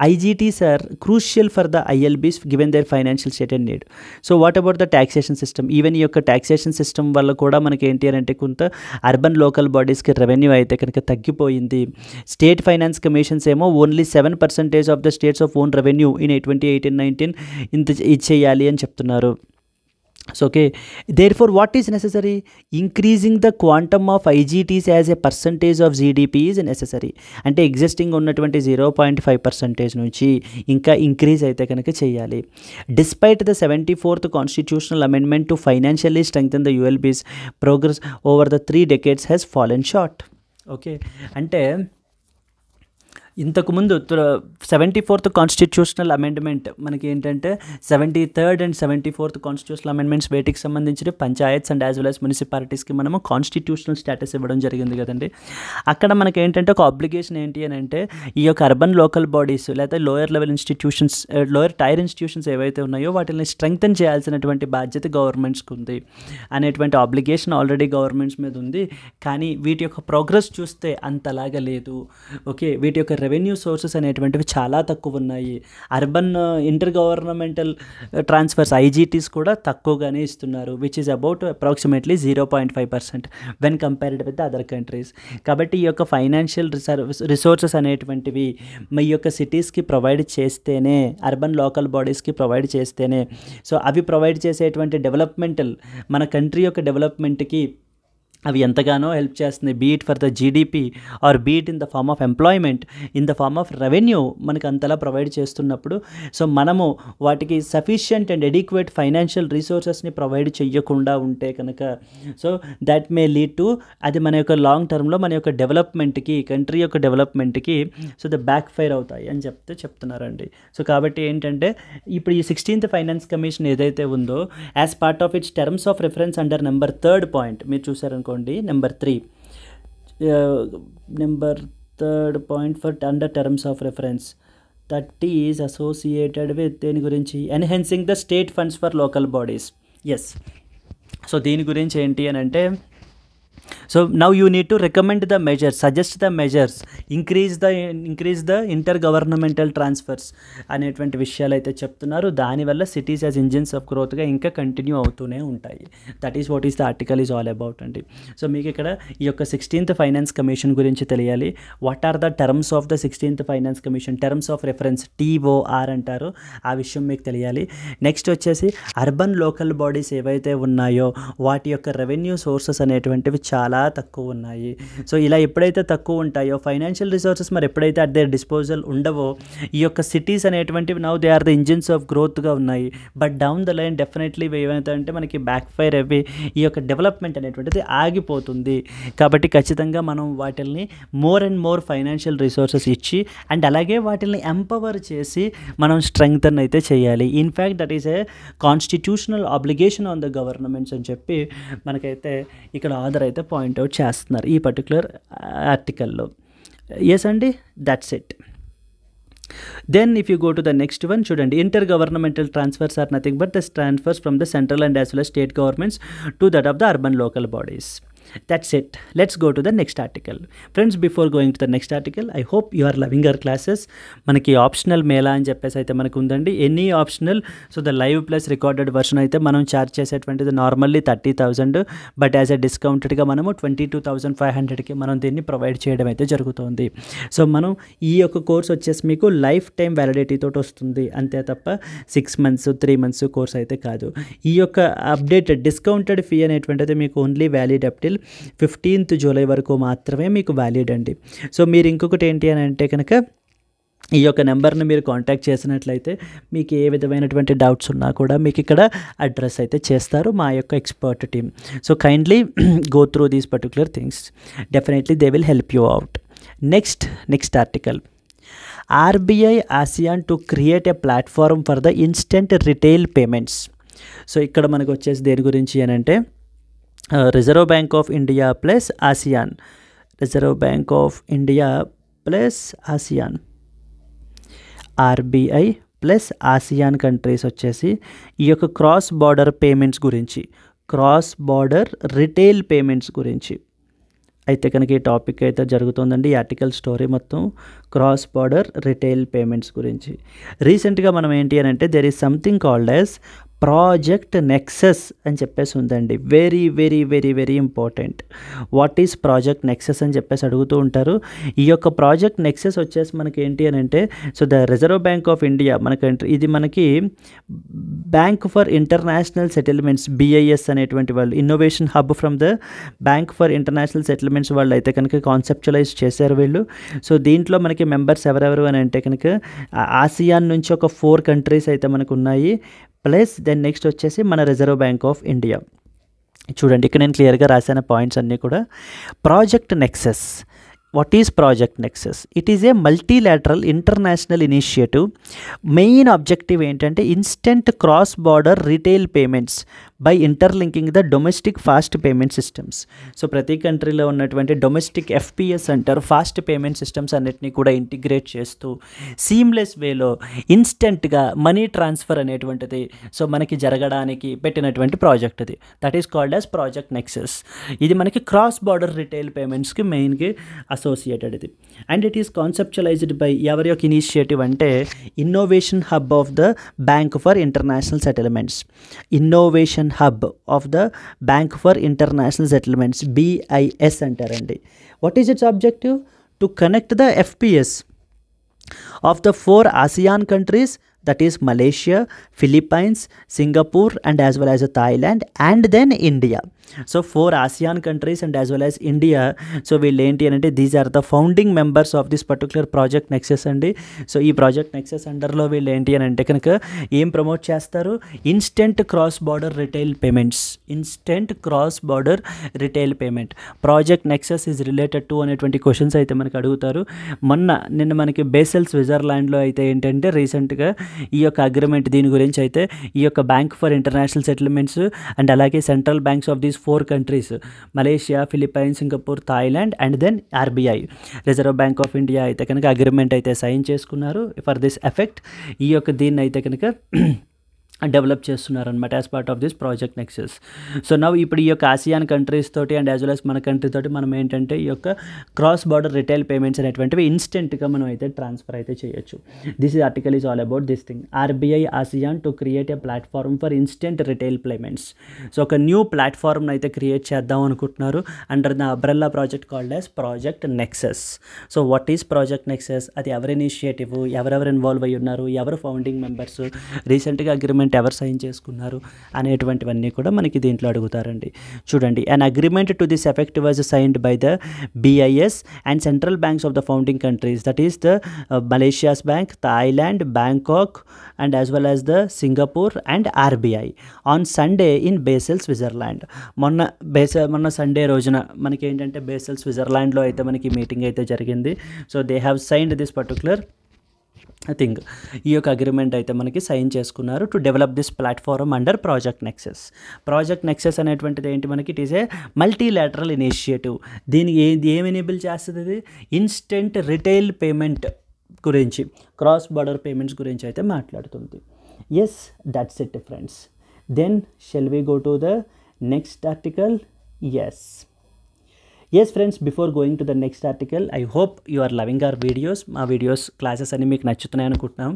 IGTs are crucial for the ILBs given their financial stated need. So what about the taxation system? Even ఈ యొక్క taxation system వల్ల కూడా మనకి ఏంటి అని అంటే కొంత urban local బాడీస్కి revenue అయితే కనుక తగ్గిపోయింది. స్టేట్ ఫైనాన్స్ కమిషన్స్ ఏమో only 7% of the states of own revenue in 2018-19 ఇంత ఇచ్చేయాలి అని చెప్తున్నారు. So okay, therefore what is necessary? Increasing the quantum of IGTs as a percentage of GDP is necessary. అంటే existing ఉన్నటువంటి 0.5% నుంచి ఇంకా ఇంక్రీజ్ అయితే కనుక చేయాలి. Despite the 74th constitutional amendment to financially strengthen the ULB's, progress over the 3 decades has fallen short. Okay, అంటే ఇంతకుముందు 74th constitutional amendment మనకి ఏంటంటే 73rd and 74th constitutional amendments వేటికి సంబంధించిన panchayats and as well as మున్సిపాలిటీస్కి మనము కాన్స్టిట్యూషనల్ స్టేటస్ ఇవ్వడం జరిగింది కదండి. అక్కడ మనకి ఏంటంటే ఒక ఆబ్లిగేషన్ ఏంటి అని అంటే ఈ యొక్క అర్బన్ లోకల్ బాడీస్ లేదా lower level institutions, lower tier institutions ఏవైతే ఉన్నాయో వాటిని స్ట్రెంగ్తన్ చేయాల్సినటువంటి బాధ్యత గవర్నమెంట్స్కి ఉంది అనేటువంటి ఆబ్లిగేషన్ ఆల్రెడీ గవర్నమెంట్స్ మీద ఉంది. కానీ వీటి యొక్క ప్రోగ్రెస్ చూస్తే అంతలాగా లేదు. ఓకే, వీటి యొక్క రెవెన్యూ సోర్సెస్ అనేటువంటివి చాలా తక్కువ ఉన్నాయి. Urban inter governmental transfers IGTs కూడా తక్కువగానే ఇస్తున్నారు, which is about approximately 0.5% when compared with other countries. కాబట్టి ఈ యొక్క ఫైనాన్షియల్ రిసోర్సెస్ అనేటువంటివి ఈ యొక్క సిటీస్కి ప్రొవైడ్ చేస్తేనే, అర్బన్ లోకల్ బాడీస్కి ప్రొవైడ్ చేస్తేనే, సో అవి ప్రొవైడ్ చేసేటువంటి డెవలప్మెంటల్ మన కంట్రీ యొక్క డెవలప్మెంట్కి అవి ఎంతగానో హెల్ప్ చేస్తుంది. Be it for the GDP or be it in the form of employment, in the form of revenue మనకు అంతలా ప్రొవైడ్ చేస్తున్నప్పుడు సో మనము వాటికి సఫిషియంట్ అండ్ ఎడిక్వేట్ ఫైనాన్షియల్ రిసోర్సెస్ని ప్రొవైడ్ చేయకుండా ఉంటే కనుక so that may lead to అది మన యొక్క లాంగ్ టర్మ్లో మన యొక్క డెవలప్మెంట్కి, కంట్రీ యొక్క డెవలప్మెంట్కి సో ద బ్యాక్ ఫైర్ అవుతాయి అని చెప్తున్నారండి. సో కాబట్టి ఏంటంటే ఇప్పుడు ఈ 16th ఫైనాన్స్ కమిషన్ ఏదైతే ఉందో as part of its terms of reference under number 3rd point మీరు చూసారనుకోండి, number 3 for under terms of reference that is associated with దేని గురించి enhancing the state funds for local bodies. Yes, so దీని గురించి ఏంటి అని అంటే so now you need to recommend the measures, suggest the measures, increase the inter governmental transfers అనేటువంటి విషయాలు అయితే చెప్తున్నారు. దానివల్ల సిటీస్ యాజ్ ఇంజిన్స్ ఆఫ్ గ్రోత్గా ఇంకా కంటిన్యూ అవుతూనే ఉంటాయి. That is what is the article is all about అండి. సో మీకు ఇక్కడ ఈ యొక్క 16th ఫైనాన్స్ కమిషన్ గురించి తెలియాలి. What are the terms of the 16th finance commission, terms of reference TOR అంటారు, ఆ విషయం మీకు తెలియాలి. నెక్స్ట్ వచ్చేసి అర్బన్ లోకల్ బాడీస్ ఏవైతే ఉన్నాయో వాటి యొక్క రెవెన్యూ సోర్సెస్ అనేటువంటివి చాలా తక్కువ ఉన్నాయి. సో ఇలా ఎప్పుడైతే తక్కువ ఉంటాయో ఫైనాన్షియల్ రిసోర్సెస్ మరి ఎప్పుడైతే అట్ దేర్ డిస్పోజల్ ఉండవో ఈ యొక్క సిటీస్ అనేటువంటివి now they are the engines of గ్రోత్గా ఉన్నాయి. But down the line definitely ఏమవుతాయంటే మనకి బ్యాక్ ఫైర్ అవి ఈ యొక్క డెవలప్మెంట్ అనేటువంటిది ఆగిపోతుంది. కాబట్టి ఖచ్చితంగా మనం వాటిల్ని more and more financial resources ఇచ్చి అండ్ అలాగే వాటిల్ని ఎంపవర్ చేసి మనం స్ట్రెంగ్తన్ అయితే చేయాలి. In fact that is a constitutional obligation on the governments అని చెప్పి మనకైతే ఇక్కడ ఆర్డర్ అయితే పాయింట్అవుట్ చేస్తున్నారు ఈ పర్టికులర్ ఆర్టికల్లో. ఎస్ అండి, that's it. Then if you go to the next one, చూడండి, intergovernmental transfers are nothing but the transfers from the central and as well as state governments to that of the urban local bodies. That's it. Let's go to the next article. Friends, before going to the next article, I hope you are loving our classes. మనకి optional mela అని చెప్పేసి అయితే మనకు ఉందండి. Any optional, so the live plus recorded version అయితే మనం charge చేసేటువంటిది normally 30,000, but as a డిస్కౌంటెడ్గా మనము 22,500కి మనం దీన్ని ప్రొవైడ్ చేయడం అయితే జరుగుతుంది. సో మనం ఈ యొక్క కోర్స్ వచ్చేసి మీకు లైఫ్ టైం వ్యాలిడిటీ తోటి వస్తుంది, అంతే తప్ప 6 months 3 months కోర్స్ అయితే కాదు. ఈ యొక్క అప్డేటెడ్ డిస్కౌంటెడ్ ఫీ అనేటువంటిది మీకు only valid up till 15th July వరకు మాత్రమే మీకు వ్యాలిడ్ అండి. సో మీరు ఇంకొకటి ఏంటి అని అంటే కనుక ఈ యొక్క నెంబర్ని మీరు కాంటాక్ట్ చేసినట్లయితే మీకు ఏ విధమైనటువంటి డౌట్స్ ఉన్నా కూడా మీకు ఇక్కడ అడ్రస్ అయితే చేస్తారు మా యొక్క expert team. So kindly go through these particular things, definitely they will help you out. Next article, RBI ASEAN to create a platform for the instant retail payments. So ఇక్కడ మనకు వచ్చేసి దేని గురించి అని అంటే reserve bank of India plus ASEAN, reserve bank of India plus ASEAN, RBI plus ASEAN countries వచ్చేసి ఈ యొక్క క్రాస్ బార్డర్ పేమెంట్స్ గురించి, క్రాస్ బార్డర్ రిటైల్ పేమెంట్స్ గురించి అయితే కనుక ఈ టాపిక్ అయితే జరుగుతుందండి. ఈ ఆర్టికల్ స్టోరీ మొత్తం క్రాస్ బార్డర్ రిటైల్ పేమెంట్స్ గురించి. రీసెంట్గా మనం ఏంటి అని అంటే there is something called as project Nexus అని చెప్పేసి ఉందండి. Very very very very important. What is project Nexus అని చెప్పేసి అడుగుతూ ఉంటారు. ఈ యొక్క ప్రాజెక్ట్ నెక్సస్ వచ్చేసి మనకి ఏంటి అని అంటే so the reserve bank of India ఇది మనకి bank for international settlements BIS అనేటువంటి వాళ్ళు, innovation hub from the bank for international settlements వాళ్ళు అయితే కనుక కాన్సెప్చువలైజ్ చేశారు వీళ్ళు. సో దీంట్లో మనకి మెంబర్స్ ఎవరెవరు అని అంటే కనుక ఆసియాన్ నుంచి ఒక 4 కంట్రీస్ అయితే మనకు ఉన్నాయి, ప్లస్ దెన్ నెక్స్ట్ వచ్చేసి మన రిజర్వ్ బ్యాంక్ ఆఫ్ ఇండియా. చూడండి ఇక్కడ నేను క్లియర్గా రాసిన పాయింట్స్ అన్నీ కూడా. Project nexus, what is project nexus? It is a multilateral international initiative. Main objective ఏంటంటే instant cross border retail payments by interlinking the domestic fast payment systems. So ప్రతి కంట్రీలో ఉన్నటువంటి డొమెస్టిక్ FPS అంటారు, ఫాస్ట్ పేమెంట్ సిస్టమ్స్ అన్నిటినీ కూడా integrate చేస్తూ seamless వేలో ఇన్స్టెంట్గా మనీ ట్రాన్స్ఫర్ అనేటువంటిది సో మనకి జరగడానికి పెట్టినటువంటి ప్రాజెక్ట్ ఇది. That is called as project Nexus. ఇది మనకి క్రాస్ బార్డర్ రిటైల్ పేమెంట్స్కి మెయిన్గా అసోసియేటెడ్ ఇది. And it is conceptualised by ఎవరి యొక్క ఇనిషియేటివ్ అంటే innovation hub of the bank for international settlements, innovation hub of the bank for international settlements BIS అంటారండి. What is it's objective? To connect the FPS of the 4 ASEAN countries, that is Malaysia, Philippines, Singapore and as well as Thailand and then India. So 4 ASEAN countries and as well as India. So వీళ్ళు ఏంటి అంటే these are the founding members of this particular project nexus అండి. So ఈ project Nexus అండర్లో వీళ్ళు ఏంటి అని అంటే కనుక ఏం ప్రమోట్ చేస్తారు? Instant cross border retail payments, instant cross border retail payment. Project Nexus is related to అనేటువంటి క్వశ్చన్స్ అయితే మనకు అడుగుతారు. నిన్న మనకి బేసెల్ స్విట్జర్లాండ్లో అయితే ఏంటంటే రీసెంట్గా ఈ యొక్క అగ్రిమెంట్ దీని గురించి అయితే ఈ యొక్క bank for international settlements and అలాగే central banks of these 4 countries Malaysia, Philippines, Singapore, Thailand and then RBI reserve bank of India అయితే కనుక అగ్రిమెంట్ అయితే సైన్ చేసుకున్నారు. ఫర్ దిస్ ఎఫెక్ట్ ఈ యొక్క దీన్ని అయితే కనుక డెవలప్ చేస్తున్నారనమాట as part of this project Nexus. So now ఇప్పుడు ఈ యొక్క ఆసియాన్ కంట్రీస్ తోటి అండ్ యాజ్ వెల్ యాజ్ మన కంట్రీ తోటి మనం ఏంటంటే ఈ యొక్క క్రాస్ బార్డర్ రిటైల్ పేమెంట్స్ అనేటువంటివి ఇన్స్టెంట్గా మనం అయితే ట్రాన్స్ఫర్ అయితే చేయొచ్చు. This article is all about this thing. RBI ASEAN to create a platform for instant retail payments. So ఒక న్యూ ప్లాట్ఫామ్ని అయితే క్రియేట్ చేద్దాం అనుకుంటున్నారు under the umbrella project called as project Nexus. So what is project Nexus? అది ఎవరి initiative, ఎవరెవరు involve అయ్యి ఉన్నారు, ఎవరు ఫౌండింగ్ మెంబర్స్, రీసెంట్గా అగ్రిమెంట్ ఎవరు సైన్ చేసుకున్నారు అనేటువంటివన్నీ కూడా మనకి దీంట్లో అడుగుతారండి. చూడండి, an agreement to this effect was signed by the BIS and central banks of the founding countries, that is the Malaysia's bank, Thailand, Bangkok and as well as the Singapore and RBI on Sunday in Basel Switzerland. మొన్న Sunday రోజున మనకి ఏంటంటే Basel స్విట్జర్లాండ్లో అయితే మనకి meeting అయితే జరిగింది. So they have signed this particular thing. ఈ యొక్క అగ్రిమెంట్ అయితే మనకి సైన్ చేసుకున్నారు to develop this platform under project Nexus. Project Nexus అనేటువంటిది ఏంటి మనకి? It is a multilateral initiative. దీనికి ఏం ఎనేబుల్ చేస్తుంది? ఇది ఇన్స్టెంట్ రిటైల్ పేమెంట్ గురించి, క్రాస్ బార్డర్ పేమెంట్స్ గురించి అయితే మాట్లాడుతుంది. Yes, that's it friends. Then shall we go to the next article? Yes friends, before going to the next article, I hope you are loving our videos. మా videos classes అన్ని మీకు నచ్చుతున్నాయి అనుకుంటున్నాం.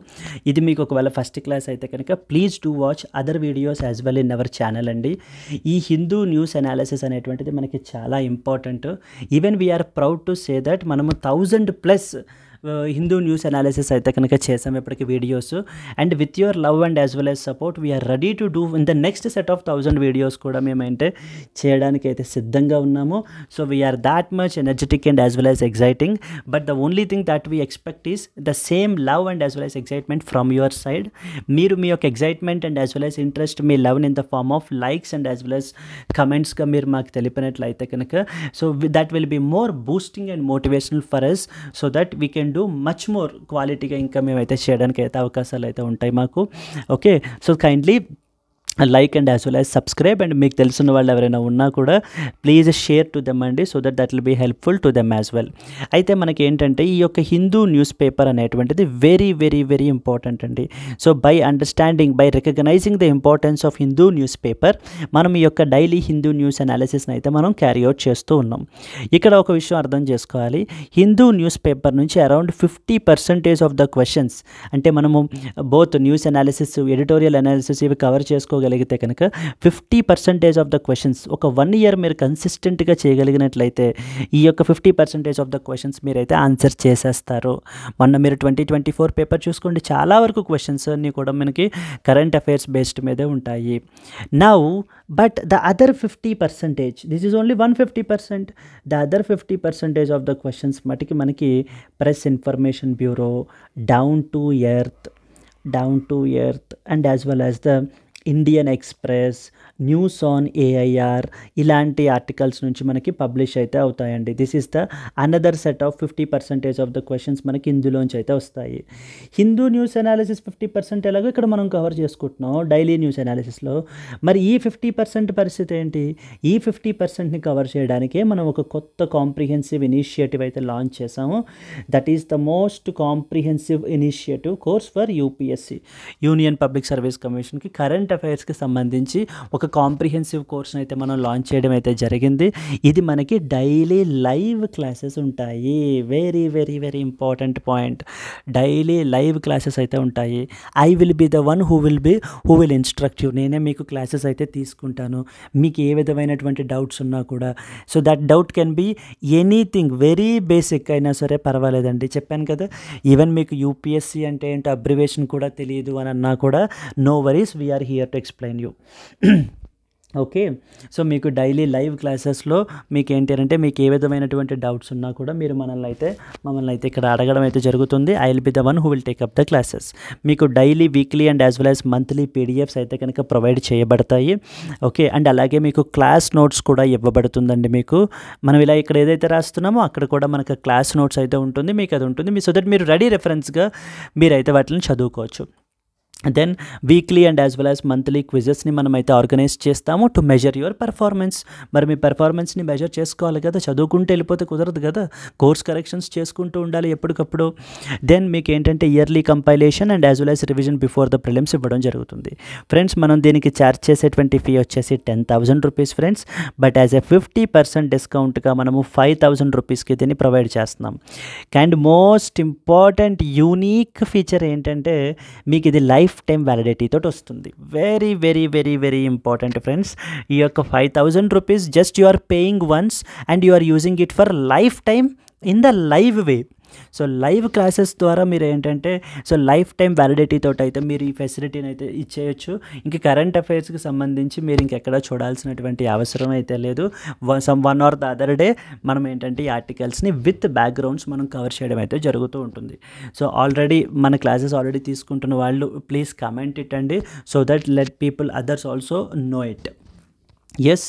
ఇది మీకు ఒకవేళ ఫస్ట్ క్లాస్ అయితే కనుక please do watch other videos as well in our channel అండి. ఈ హిందూ న్యూస్ అనాలిసిస్ అనేటువంటిది మనకి చాలా important. Even we are proud to say that మనము 1000+ హిందూ న్యూస్ అనాలిసిస్ అయితే కనుక చేసాం ఇప్పటికి videos. And with your love and as well as support we are ready to do in the next set of 1000 videos కూడా మేమైతే చేయడానికి అయితే సిద్ధంగా ఉన్నాము. So we are that much energetic and as well as exciting. But the only thing that we expect is the same love and as well as excitement from your side. మీరు మీ యొక్క excitement and as well as interest, మీ love in the form of likes and as well as కమెంట్స్గా మీరు మాకు తెలిపినట్లయితే కనుక so that will be more boosting and motivational for us, so that we can can do much more క్వాలిటీగా ఇంకా మేమైతే చేయడానికి అయితే అవకాశాలు అయితే ఉంటాయి మాకు. Okay, so kindly like and as well as subscribe, and మీకు తెలిసిన వాళ్ళు ఎవరైనా ఉన్నా కూడా ప్లీజ్ షేర్ టు దెమ్ అండి, so that will be helpful to them as well. అయితే మనకి ఏంటంటే ఈ యొక్క హిందూ న్యూస్ పేపర్ అనేటువంటిది వెరీ వెరీ వెరీ ఇంపార్టెంట్ అండి. So by understanding, by recognising the importance of Hindu newspaper, మనం ఈ యొక్క డైలీ హిందూ న్యూస్ అనాలిసిస్ని అయితే మనం క్యారీ అవుట్ చేస్తూ ఉన్నాం. ఇక్కడ ఒక విషయం అర్థం చేసుకోవాలి, హిందూ న్యూస్ పేపర్ నుంచి అరౌండ్ 50% ఆఫ్ ద క్వశ్చన్స్, అంటే మనము both news analysis, editorial analysis ఇవి కవర్ చేసుకోగలిగితే కనుక 50% ఆఫ్ ద క్వశ్చన్స్ ఒక 1 year మీరు కన్సిస్టెంట్గా చేయగలిగినట్లయితే ఈ యొక్క 50% ఆఫ్ ద క్వశ్చన్స్ మీరైతే ఆన్సర్ చేసేస్తారు. మొన్న మీరు 2024 పేపర్ చూసుకోండి, చాలా వరకు క్వశ్చన్స్ అన్నీ కూడా మనకి కరెంట్ అఫైర్స్ బేస్డ్ మీదే ఉంటాయి. Now but the other 50%, this is only 150%, the other 50% of the questions మటుకి మనకి press information bureau, down to earth and as well as the Indian express, news on AIR, ఇలాంటి articles నుంచి మనకి publish అయితే అవుతాయండి. This is the another set of 50% of the questions మనకి ఇందులోంచి అయితే వస్తాయి. హిందూ న్యూస్ అనాలిసిస్ 50% ఎలాగో ఇక్కడ మనం కవర్ చేసుకుంటున్నాం డైలీ న్యూస్ అనాలిసిస్లో. మరి ఈ 50% పరిస్థితి ఏంటి? ఈ 50%ని కవర్ చేయడానికే మనం ఒక కొత్త కాంప్రిహెన్సివ్ ఇనిషియేటివ్ అయితే లాంచ్ చేసాము. That is the most comprehensive initiative course for UPSC, union public service కమిషన్కి కరెంట్ అఫైర్స్కి సంబంధించి ఒక కాంప్రిహెన్సివ్ కోర్స్ని అయితే మనం లాంచ్ చేయడం అయితే జరిగింది. ఇది మనకి డైలీ లైవ్ క్లాసెస్ ఉంటాయి. Very very very important point, daily live classes అయితే ఉంటాయి. I will be the one who will instruct you. నేనే మీకు క్లాసెస్ అయితే తీసుకుంటాను. మీకు ఏ విధమైనటువంటి డౌట్స్ ఉన్నా కూడా, so that doubt can be anything, very basic అయినా సరే పర్వాలేదండి. చెప్పాను కదా, ఈవెన్ మీకు యూపీఎస్సీ అంటే ఏంటో అబ్రివేషన్ కూడా తెలియదు అని అన్నా కూడా no worries, we are here to explain you. Okay, so మీకు డైలీ లైవ్ క్లాసెస్లో మీకు ఏంటి అంటే మీకు ఏ విధమైనటువంటి డౌట్స్ ఉన్నా కూడా మీరు మమ్మల్ని అయితే ఇక్కడ అడగడం అయితే జరుగుతుంది. I will be the one who will take up the classes. మీకు daily, weekly and as well as monthly PDFs అయితే కనుక ప్రొవైడ్ చేయబడతాయి. ఓకే, అండ్ అలాగే మీకు క్లాస్ నోట్స్ కూడా ఇవ్వబడుతుందండి. మీకు మనం ఇలా ఇక్కడ ఏదైతే రాస్తున్నామో అక్కడ కూడా మనకు క్లాస్ నోట్స్ అయితే ఉంటుంది, మీకు అది ఉంటుంది. సో దట్ మీరు రెడీ రెఫరెన్స్గా మీరైతే వాటిని చదువుకోవచ్చు. Then weekly and as well as monthly క్విజెస్ని మనం అయితే ఆర్గనైజ్ చేస్తాము టు మెజర్ యువర్ పర్ఫార్మెన్స్. మరి మీ పర్ఫార్మెన్స్ని మెజర్ చేసుకోవాలి కదా, చదువుకుంటే వెళ్ళిపోతే కుదరదు కదా, కోర్స్ కరెక్షన్స్ చేసుకుంటూ ఉండాలి ఎప్పటికప్పుడు. దెన్ మీకు ఏంటంటే yearly compilation and as well as revision before the prelims ఇవ్వడం జరుగుతుంది. ఫ్రెండ్స్, మనం దీనికి ఛార్జ్ చేసేటువంటి ఫీ వచ్చేసి 10,000 rupees friends. But as a 50% డిస్కౌంట్గా మనము 5,000 రూపీస్కి దీన్ని ప్రొవైడ్ చేస్తున్నాం. And most important unique feature ఏంటంటే మీకు ఇది లైఫ్ టైం వ్యాలిడిటీ తోటి వస్తుంది. Very very very very important friends. ఈ యొక్క 5,000 rupees just you are paying once and you are using it for lifetime in the live way. So live classes ద్వారా మీరు ఏంటంటే సో లైఫ్ టైం వ్యాలిడిటీ తోటి అయితే మీరు ఈ ఫెసిలిటీని అయితే ఇచ్చేయచ్చు. ఇంక కరెంట్ అఫైర్స్కి సంబంధించి మీరు ఇంకెక్కడ చూడాల్సినటువంటి అవసరం అయితే లేదు. One or the other day మనం ఏంటంటే ఈ ఆర్టికల్స్ని విత్ బ్యాక్గ్రౌండ్స్ మనం కవర్ చేయడం అయితే జరుగుతూ ఉంటుంది. సో ఆల్రెడీ మన క్లాసెస్ ఆల్రెడీ తీసుకుంటున్న వాళ్ళు ప్లీజ్ కమెంట్ ఇట్ అండి, so that let people others also know it. Yes,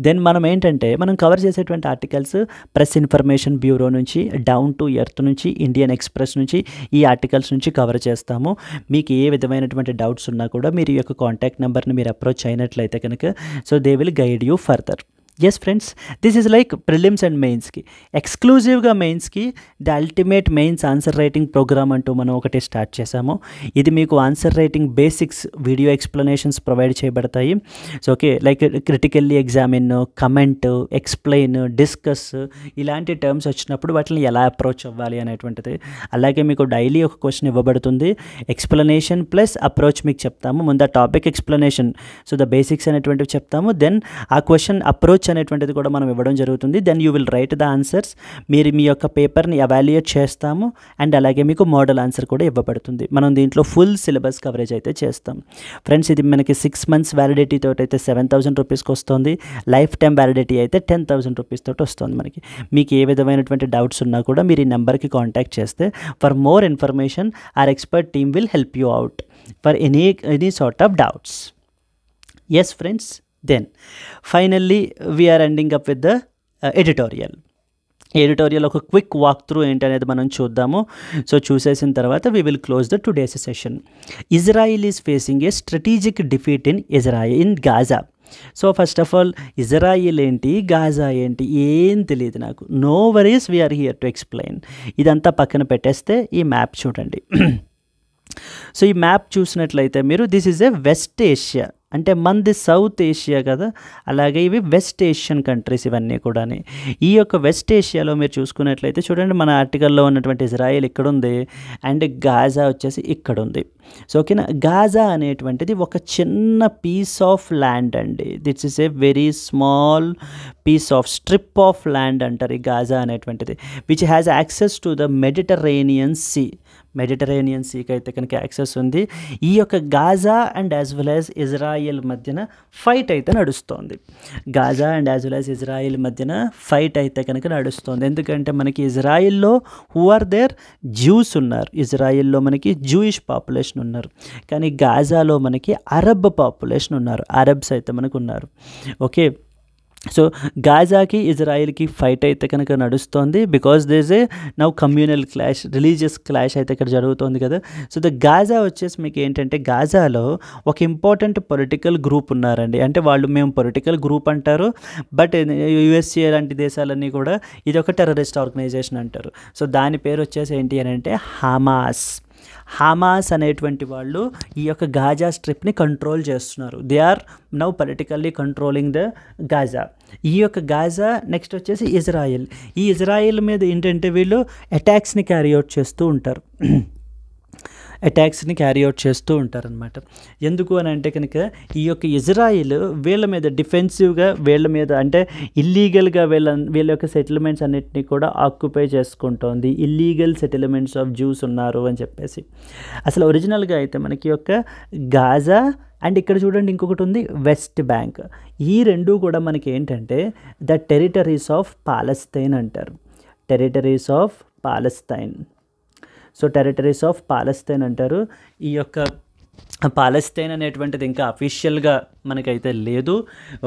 then మనం ఏంటంటే మనం కవర్ చేసేటువంటి ఆర్టికల్స్ ప్రెస్ ఇన్ఫర్మేషన్ బ్యూరో నుంచి, డౌన్ టు ఎర్త్ నుంచి, ఇండియన్ ఎక్స్ప్రెస్ నుంచి ఈ ఆర్టికల్స్ నుంచి కవర్ చేస్తాము. మీకు ఏ విధమైనటువంటి డౌట్స్ ఉన్నా కూడా మీరు ఈ యొక్క కాంటాక్ట్ నెంబర్ని మీరు అప్రోచ్ అయినట్లయితే కనుక so they will guide you further. Yes friends, this is like prelims and మెయిన్స్కి ఎక్స్క్లూజివ్గా మెయిన్స్కి the ultimate mains answer writing programme అంటూ మనం ఒకటి స్టార్ట్ చేసాము. ఇది మీకు answer writing basics video explanations provide చేయబడతాయి. So okay, like critically examine, comment, explain, discuss ఇలాంటి టర్మ్స్ వచ్చినప్పుడు వాటిని ఎలా అప్రోచ్ అవ్వాలి అనేటువంటిది. అలాగే మీకు డైలీ ఒక క్వశ్చన్ ఇవ్వబడుతుంది, ఎక్స్ప్లెనేషన్ ప్లస్ అప్రోచ్ మీకు చెప్తాము. ముందు ఆ topic explanation, so the basics అనేటువంటివి చెప్తాము. దెన్ ఆ క్వశ్చన్ అప్రోచ్ అనేటువంటిది కూడా మనం ఇవ్వడం జరుగుతుంది. Then you will write the answers. మీరు మీ యొక్క పేపర్ని ఎవాల్యుయేట్ చేస్తాము అండ్ అలాగే మీకు మోడల్ ఆన్సర్ కూడా ఇవ్వబడుతుంది. మనం దీంట్లో ఫుల్ సిలబస్ కవరేజ్ అయితే చేస్తాం. ఫ్రెండ్స్, ఇది మనకి 6 months వ్యాలిడిటీ తోటి అయితే 7,000 రూపీస్కి వస్తుంది. లైఫ్ టైం వ్యాలిడిటీ అయితే 10,000 రూపీస్ తోటి వస్తుంది మనకి. మీకు ఏ విధమైనటువంటి డౌట్స్ ఉన్నా కూడా మీరు ఈ నెంబర్కి కాంటాక్ట్ చేస్తే for more information or expert team will help you out for any sort of doubts. Yes friends, then finally we are ending up with the editorial. Editorial ఒక క్విక్ వాక్ త్రూ ఏంటనేది మనం చూద్దాము. So చూసేసిన తర్వాత we will close the today's session. Israel is facing a strategic defeat in Gaza. So first of all Israel ఏంటి, Gaza ఏంటి ఏం తెలియదు నాకు. No worries, we are here to explain. ఇదంతా పక్కన పెట్టేస్తే ఈ మ్యాప్ చూడండి. సో ఈ మ్యాప్ చూసినట్లయితే మీరు, this is a west Asia, అంటే మనది సౌత్ ఏషియా కదా, అలాగే ఇవి వెస్ట్ ఏషియన్ కంట్రీస్ ఇవన్నీ కూడా. ఈ యొక్క వెస్ట్ ఏషియాలో మీరు చూసుకున్నట్లయితే చూడండి, మన ఆర్టికల్లో ఉన్నటువంటి ఇజ్రాయెల్ ఇక్కడ ఉంది అండ్ గాజా వచ్చేసి ఇక్కడ ఉంది. సో ఓకేనా, గాజా అనేటువంటిది ఒక చిన్న పీస్ ఆఫ్ ల్యాండ్ అండి. This is a very small piece of strip of land అంటారు ఈ గాజా అనేటువంటిది, which has access to the Mediterranean sea. Mediterranean సీకి అయితే కనుక యాక్సెస్ ఉంది. ఈ యొక్క Gaza and as well as Israel మధ్యన ఫైట్ అయితే నడుస్తోంది. Gaza and as well as Israel మధ్యన ఫైట్ అయితే కనుక నడుస్తోంది. ఎందుకంటే మనకి ఇజ్రాయిల్లో హూ ఆర్ దేర్, జ్యూస్ ఉన్నారు. ఇజ్రాయిల్లో మనకి జూయిష్ పాపులేషన్ ఉన్నారు, కానీ గాజాలో మనకి అరబ్ పాపులేషన్ ఉన్నారు, అరబ్స్ అయితే మనకు ఉన్నారు. ఓకే, సో గాజాకి ఇజ్రాయిల్కి ఫైట్ అయితే కనుక నడుస్తోంది, because this A now communal clash, religious clash అయితే ఇక్కడ జరుగుతోంది కదా. సో ద గాజా వచ్చేసి మీకు ఏంటంటే, గాజాలో ఒక ఇంపార్టెంట్ పొలిటికల్ గ్రూప్ ఉన్నారండి. అంటే వాళ్ళు మేము పొలిటికల్ గ్రూప్ అంటారు, బట్ యుఎస్ఏ లాంటి దేశాలన్నీ కూడా ఇది ఒక టెర్రరిస్ట్ ఆర్గనైజేషన్ అంటారు. సో దాని పేరు వచ్చేసి ఏంటి అని అంటే హమాస్. హమాస్ అనేటువంటి వాళ్ళు ఈ యొక్క గాజా స్ట్రిప్ని కంట్రోల్ చేస్తున్నారు. They are now politically controlling the Gaza. ఈ యొక్క గాజా నెక్స్ట్ వచ్చేసి ఇజ్రాయిల్. ఈ ఇజ్రాయిల్ మీద ఏంటంటే వీళ్ళు అటాక్స్ని క్యారీ అవుట్ చేస్తూ ఉంటారు, అటాక్స్ని క్యారీ అవుట్ చేస్తూ ఉంటారనమాట. ఎందుకు అని అంటే కనుక ఈ యొక్క ఇజ్రాయిల్ వీళ్ళ మీద డిఫెన్సివ్గా, వీళ్ళ మీద అంటే ఇల్లీగల్గా వీళ్ళ యొక్క సెటిల్మెంట్స్ అన్నిటినీ కూడా ఆక్యుపై చేసుకుంటోంది. ఇల్లీగల్ సెటిల్మెంట్స్ ఆఫ్ జ్యూస్ ఉన్నారు అని చెప్పేసి. అసలు ఒరిజినల్గా అయితే మనకి యొక్క గాజా అండ్ ఇక్కడ చూడండి ఇంకొకటి ఉంది వెస్ట్ బ్యాంక్. ఈ రెండు కూడా మనకి ఏంటంటే ద టెరిటరీస్ ఆఫ్ పాలస్తైన్ అంటారు, territories of Palestine. So territories of Palestine అంటారు. ఈ యొక్క పాలస్తైన్ అనేటువంటిది ఇంకా అఫీషియల్గా మనకైతే లేదు.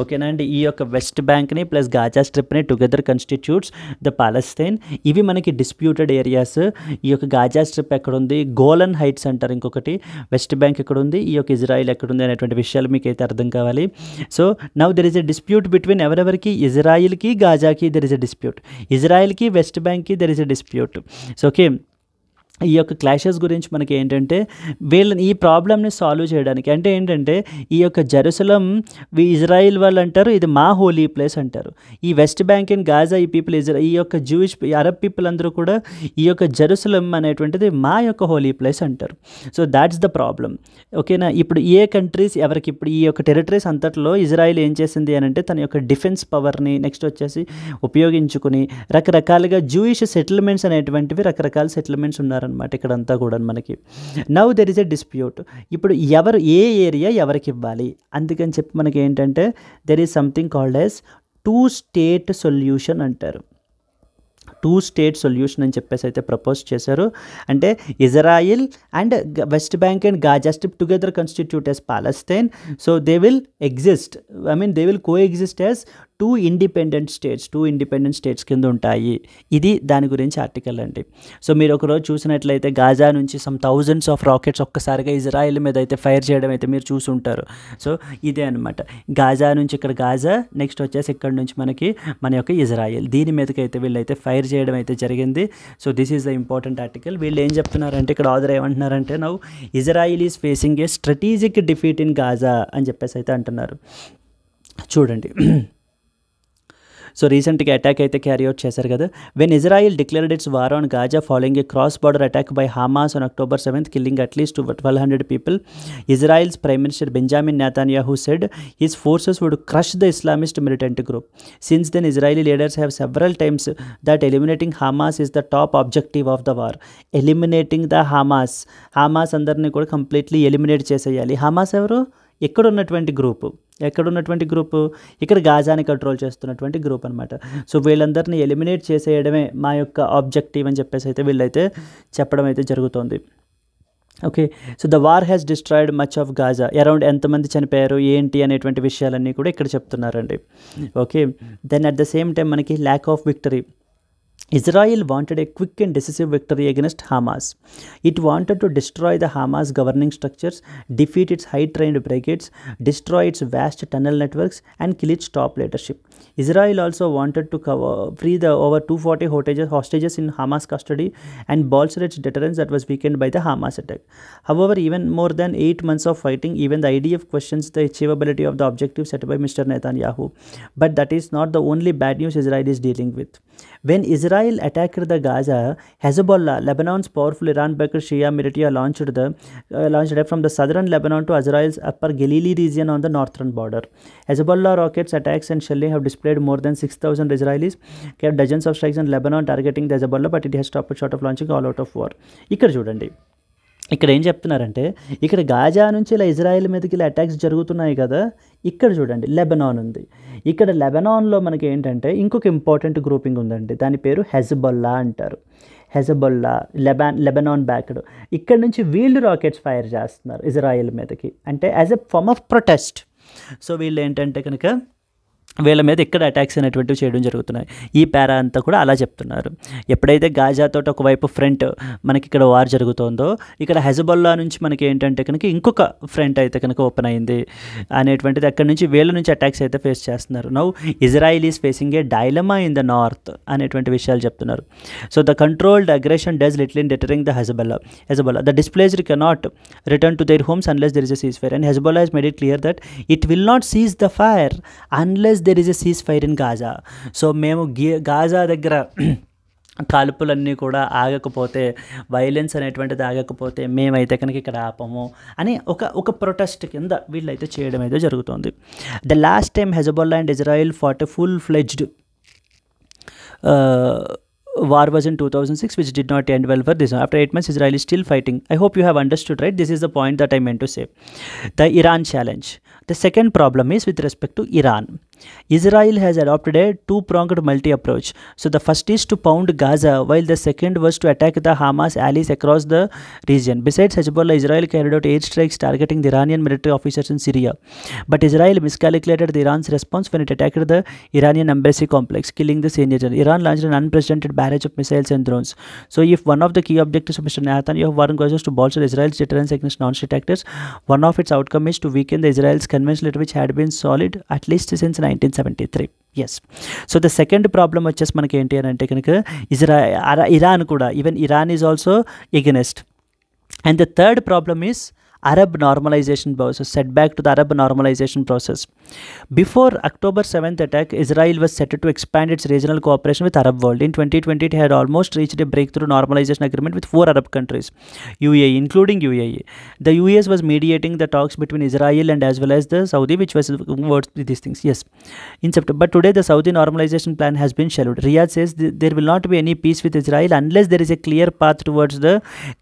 ఓకేనా అండి, ఈ యొక్క వెస్ట్ బ్యాంక్ని ప్లస్ గాజా స్ట్రిప్ని టుగెదర్ కన్స్టిట్యూట్స్ ద పాలస్తైన్. ఇవి మనకి డిస్ప్యూటెడ్ ఏరియాస్. ఈ యొక్క గాజా స్ట్రిప్ ఎక్కడుంది, గోలన్ హైట్స్ అంటారు ఇంకొకటి, వెస్ట్ బ్యాంక్ ఎక్కడుంది, ఈ యొక్క ఇజ్రాయిల్ ఎక్కడుంది అనేటువంటి విషయాలు మీకు అయితే అర్థం కావాలి. So now there is a dispute between ఎవరెవరికి, ఇజ్రాయిల్కి గాజాకి దెర్ ఇస్ ఎ డిస్ప్యూట్, ఇజ్రాయిల్కి వెస్ట్ బ్యాంక్కి there is a dispute. So okay, ఈ యొక్క క్లాషెస్ గురించి మనకి ఏంటంటే వీళ్ళని ఈ ప్రాబ్లమ్ని సాల్వ్ చేయడానికి, అంటే ఏంటంటే ఈ యొక్క జెరూసలం ఇజ్రాయిల్ వాళ్ళు అంటారు ఇది మా హోలీ ప్లేస్ అంటారు. ఈ వెస్ట్ బ్యాంక్ అండ్ గాజా ఈ పీపుల్ ఈ యొక్క జూయిష్ అరబ్ పీపుల్ అందరూ కూడా ఈ యొక్క జెరూసలం అనేటువంటిది మా యొక్క హోలీ ప్లేస్ అంటారు. So that's the problem. ఓకేనా, ఇప్పుడు ఏ కంట్రీస్ ఎవరికి, ఇప్పుడు ఈ యొక్క టెరిటరీస్ అంతట్లో ఇజ్రాయిల్ ఏం చేసింది అని అంటే తన యొక్క డిఫెన్స్ పవర్ని నెక్స్ట్ వచ్చేసి ఉపయోగించుకుని రకరకాలుగా జూయిష్ సెటిల్మెంట్స్ అనేటువంటివి రకరకాల సెటిల్మెంట్స్ ఉన్నారు అనమాట ఇక్కడంతా కూడా మనకి. Now there is a dispute. ఇప్పుడు ఎవరు ఏ ఏరియా ఎవరికి ఇవ్వాలి, అందుకని చెప్పి మనకి ఏంటంటే there is something called as 2 state solution అంటారు. 2 స్టేట్ సొల్యూషన్ అని చెప్పేసి అయితే ప్రపోజ్ చేశారు. అంటే Israel and west bank and Gaza strip together constitute as Palestine. So they will exist, I mean they will co exist as 2 independent states, 2 independent states కింద ఉంటాయి. ఇది దాని గురించి ఆర్టికల్ అండి. సో మీరు ఒకరోజు చూసినట్లయితే గాజా నుంచి సమ్ థౌజండ్స్ ఆఫ్ రాకెట్స్ ఒక్కసారిగా ఇజ్రాయిల్ మీద అయితే ఫైర్ చేయడం అయితే మీరు చూసి ఉంటారు. సో ఇదే అనమాట, గాజా నుంచి ఇక్కడ గాజా, నెక్స్ట్ వచ్చేసి ఇక్కడ నుంచి మనకి మన యొక్క ఇజ్రాయిల్, దీని మీదకి అయితే వీళ్ళైతే ఫైర్ చేయడం అయితే జరిగింది. So this is the important article. వీళ్ళు ఏం చెప్తున్నారంటే ఇక్కడ ఆథర్ ఏమంటున్నారంటే now Israel is facing a strategic defeat in Gaza అని చెప్పేసి అయితే అంటున్నారు. చూడండి, సో రీసెంట్గా అటాక్ అయితే క్యారీ అవుట్ చేశారు కదా. When Israel declared its war on Gaza following a cross border attack by Hamas on October 7th, killing at least 1,200 people, Israel's prime minister Benjamin Netanyahu said his forces would crush the Islamist militant group. Since then Israeli leaders have several times that eliminating Hamas is the top objective of the war. Eliminating the Hamas, Hamas అందరినీ కూడా completely eliminate చేసేయాలి. Hamas ఎవరు, ఎక్కడున్నటువంటి group, ఎక్కడున్నటువంటి group, ఇక్కడ గాజాని control చేస్తున్నటువంటి group అనమాట. So వీళ్ళందరినీ eliminate చేసేయడమే మా యొక్క ఆబ్జెక్టివ్ అని చెప్పేసి అయితే వీళ్ళైతే చెప్పడం అయితే జరుగుతోంది. Okay, so the war has destroyed much of Gaza. Around ఎంతమంది చనిపోయారు ఏంటి అనేటువంటి విషయాలన్నీ కూడా ఇక్కడ చెప్తున్నారండి. Okay, then at the same time మనకి lack of victory, Israel wanted a quick and decisive victory against Hamas. It wanted to destroy the Hamas governing structures, defeat its high-trained brigades, destroy its vast tunnel networks, and kill its top leadership. Israel also wanted to free the over 240 hostages in Hamas custody and bolster its deterrence that was weakened by the Hamas attack. However, even more than 8 months of fighting, even the IDF questions the achievability of the objective set by Mr. Netanyahu. But that is not the only bad news Israel is dealing with. When Israel attacked the Gaza, Hezbollah, Lebanon's powerful Iran-backed Shia militia, launched attack from the southern Lebanon to Israel's upper Galilee region on the northern border. Hezbollah rockets, attacks, and shelling have displayed more than 6,000 Israelis, kept dozens of strikes in Lebanon targeting the Hezbollah, but it has stopped short of launching all out of war. ఇక్కడ చూడండి, ఇక్కడ ఏం చెప్తున్నారంటే, ఇక్కడ Gaza నుంచి ఇలా Israel మీదకి ఇలా అటాక్స్ జరుగుతున్నాయి కదా, ఇక్కడ చూడండి లెబనాన్ ఉంది. ఇక్కడ లెబనాన్లో మనకి ఏంటంటే ఇంకొక ఇంపార్టెంట్ గ్రూపింగ్ ఉందండి, దాని పేరు హెజ్బొల్లా అంటారు. Hezbollah Lebanon backed. ఇక్కడ నుంచి వీళ్ళు రాకెట్స్ ఫైర్ చేస్తున్నారు ఇజ్రాయెల్ మీదకి, అంటే as a form of protest. So వీళ్ళు ఏంటంటే కనుక వీళ్ళ మీద ఇక్కడ అటాక్స్ అనేటువంటివి చేయడం జరుగుతున్నాయి. ఈ పారా అంతా కూడా అలా చెప్తున్నారు. ఎప్పుడైతే గాజాతో ఒకవైపు ఫ్రంట్ మనకి ఇక్కడ వార్ జరుగుతుందో, ఇక్కడ హెజ్బొల్లా నుంచి మనకి ఏంటంటే కనుక ఇంకొక ఫ్రంట్ అయితే కనుక ఓపెన్ అయింది అనేటువంటిది, అక్కడ నుంచి వీళ్ళ నుంచి అటాక్స్ అయితే ఫేస్ చేస్తున్నారు. Now Israel is facing a dilemma in the north అనేటువంటి విషయాలు చెప్తున్నారు. So the controlled aggression does little in deterring the Hezbollah. The displaced cannot return to their homes unless there is a cease fire, and Hezbollah has made it clear that it will not cease the fire unless there is a cease fire in Gaza. So మేము Gaza దగ్గర కాల్పులన్నీ కూడా ఆగకపోతే, violence అనేటువంటిది ఆగకపోతే మేమైతే కనుక ఇక్కడ ఆపము అని ఒక ప్రొటెస్ట్ కింద వీళ్ళైతే చేయడం అయితే జరుగుతుంది. The last time Hezbollah and Israel fought a full fledged war was in 2006, which did not end well for this. After 8 months, Israel is still fighting. I hope you have understood, right? This is the point that I meant to say. The Iran challenge. The second problem is with respect to Iran. Israel has adopted a two-pronged multi-approach. So the first is to pound Gaza, while the second was to attack the Hamas allies across the region. Besides Hezbollah, Israel carried out 8 strikes targeting the Iranian military officers in Syria. But Israel miscalculated the Iran's response when it attacked the Iranian embassy complex, killing the senior general. Iran launched an unprecedented barrage of missiles and drones. So if one of the key objectives of Mr. Netanyahu war was to bolster Israel's deterrence against non-state actors, one of its outcomes is to weaken the Israel's conventional leader, which had been solid at least since 1973. Yes. So the second problem వచ్చేసి మనకి ఏంటి అని అంటే కనుక Iran కూడా, even Iran is also against. And the third problem is Arab normalization process, setback to the Arab normalization process. Before October 7th attack, Israel was set to expand its regional cooperation with Arab world. In 2020, it had almost reached a breakthrough normalization agreement with 4 Arab countries, UAE, including UAE. The US was mediating the talks between Israel and as well as the Saudi, which was towards these things. Yes, in September. But today, the Saudi normalization plan has been shelved. Riyadh says there will not be any peace with Israel unless there is a clear path towards the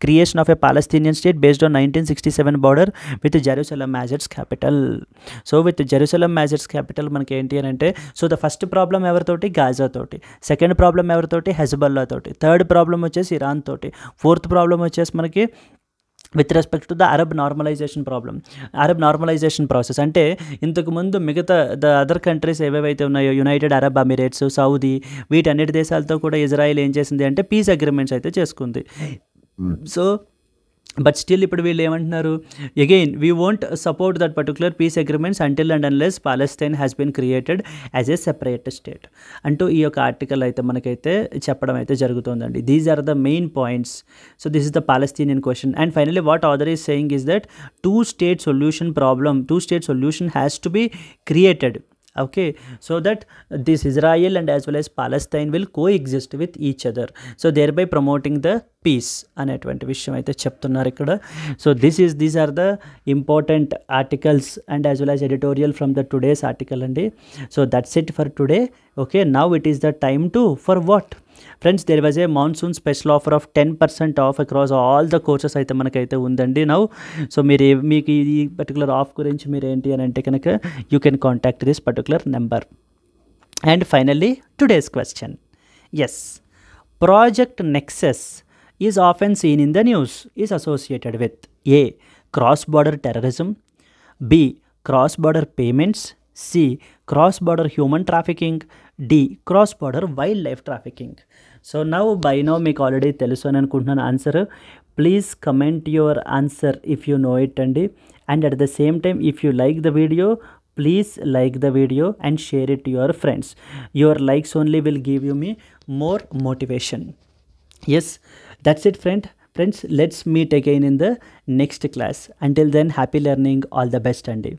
creation of a Palestinian state based on 1967 border with Jerusalem as its capital. So with Jerusalem as its capital మనకి ఏంటి అని అంటే, so the first problem ఎవరితోటి? Gaza తోటి. Second problem ఎవరితోటి? Hezbollah తోటి. Third problem వచ్చేసి Iran తోటి. ఫోర్త్ ప్రాబ్లం వచ్చేసి మనకి with respect to the Arab normalisation problem, Arab normalisation process. అంటే ఇంతకుముందు మిగతా ద అదర్ కంట్రీస్ ఏవేవైతే ఉన్నాయో, యునైటెడ్ అరబ్ అమిరేట్స్, సౌదీ, వీటన్నిటి దేశాలతో కూడా ఇజ్రాయిల్ ఏం చేసింది అంటే పీస్ అగ్రిమెంట్స్ అయితే చేసుకుంది. సో బట్ స్టిల్ ఇప్పుడు వీళ్ళు ఏమంటున్నారు, again we won't support that particular peace agreements until and unless Palestine has been created as a separate state అంటూ ఈ యొక్క ఆర్టికల్ అయితే మనకైతే చెప్పడం అయితే జరుగుతుందండి. These are the main points. So this is the Palestinian question. And finally what author is saying is that two state solution has to be created. Okay, so that this Israel and as well as Palestine will coexist with each other, so thereby promoting the peace అనేటువంటి విషయం అయితే చెప్తున్నారు ఇక్కడ. So these are the important articles and as well as editorial from the today's article అండి. So that's it for today. Okay, now it is the time to for what friends, there was a monsoon special offer of 10% off across all the courses అయితే మనకైతే ఉందండి now. So మీకు ఈ particular of గురించి మీరు ఏంటి అని అంటే కనుక you can contact this particular number. And finally today's question. Yes, project Nexus is often seen in the news is associated with a cross border terrorism, B cross border payments, C cross border human trafficking, D cross border wildlife trafficking. So by now మీకు already తెలుసు అని అనుకుంటున్నాను answer. Please comment your answer if you know it అండి. And at the same time if you like the video, please like the video and share it to your friends. Your likes only will give you me more motivation. Yes, that's it friends, let's meet again in the next class. Until then, happy learning, all the best, Andy.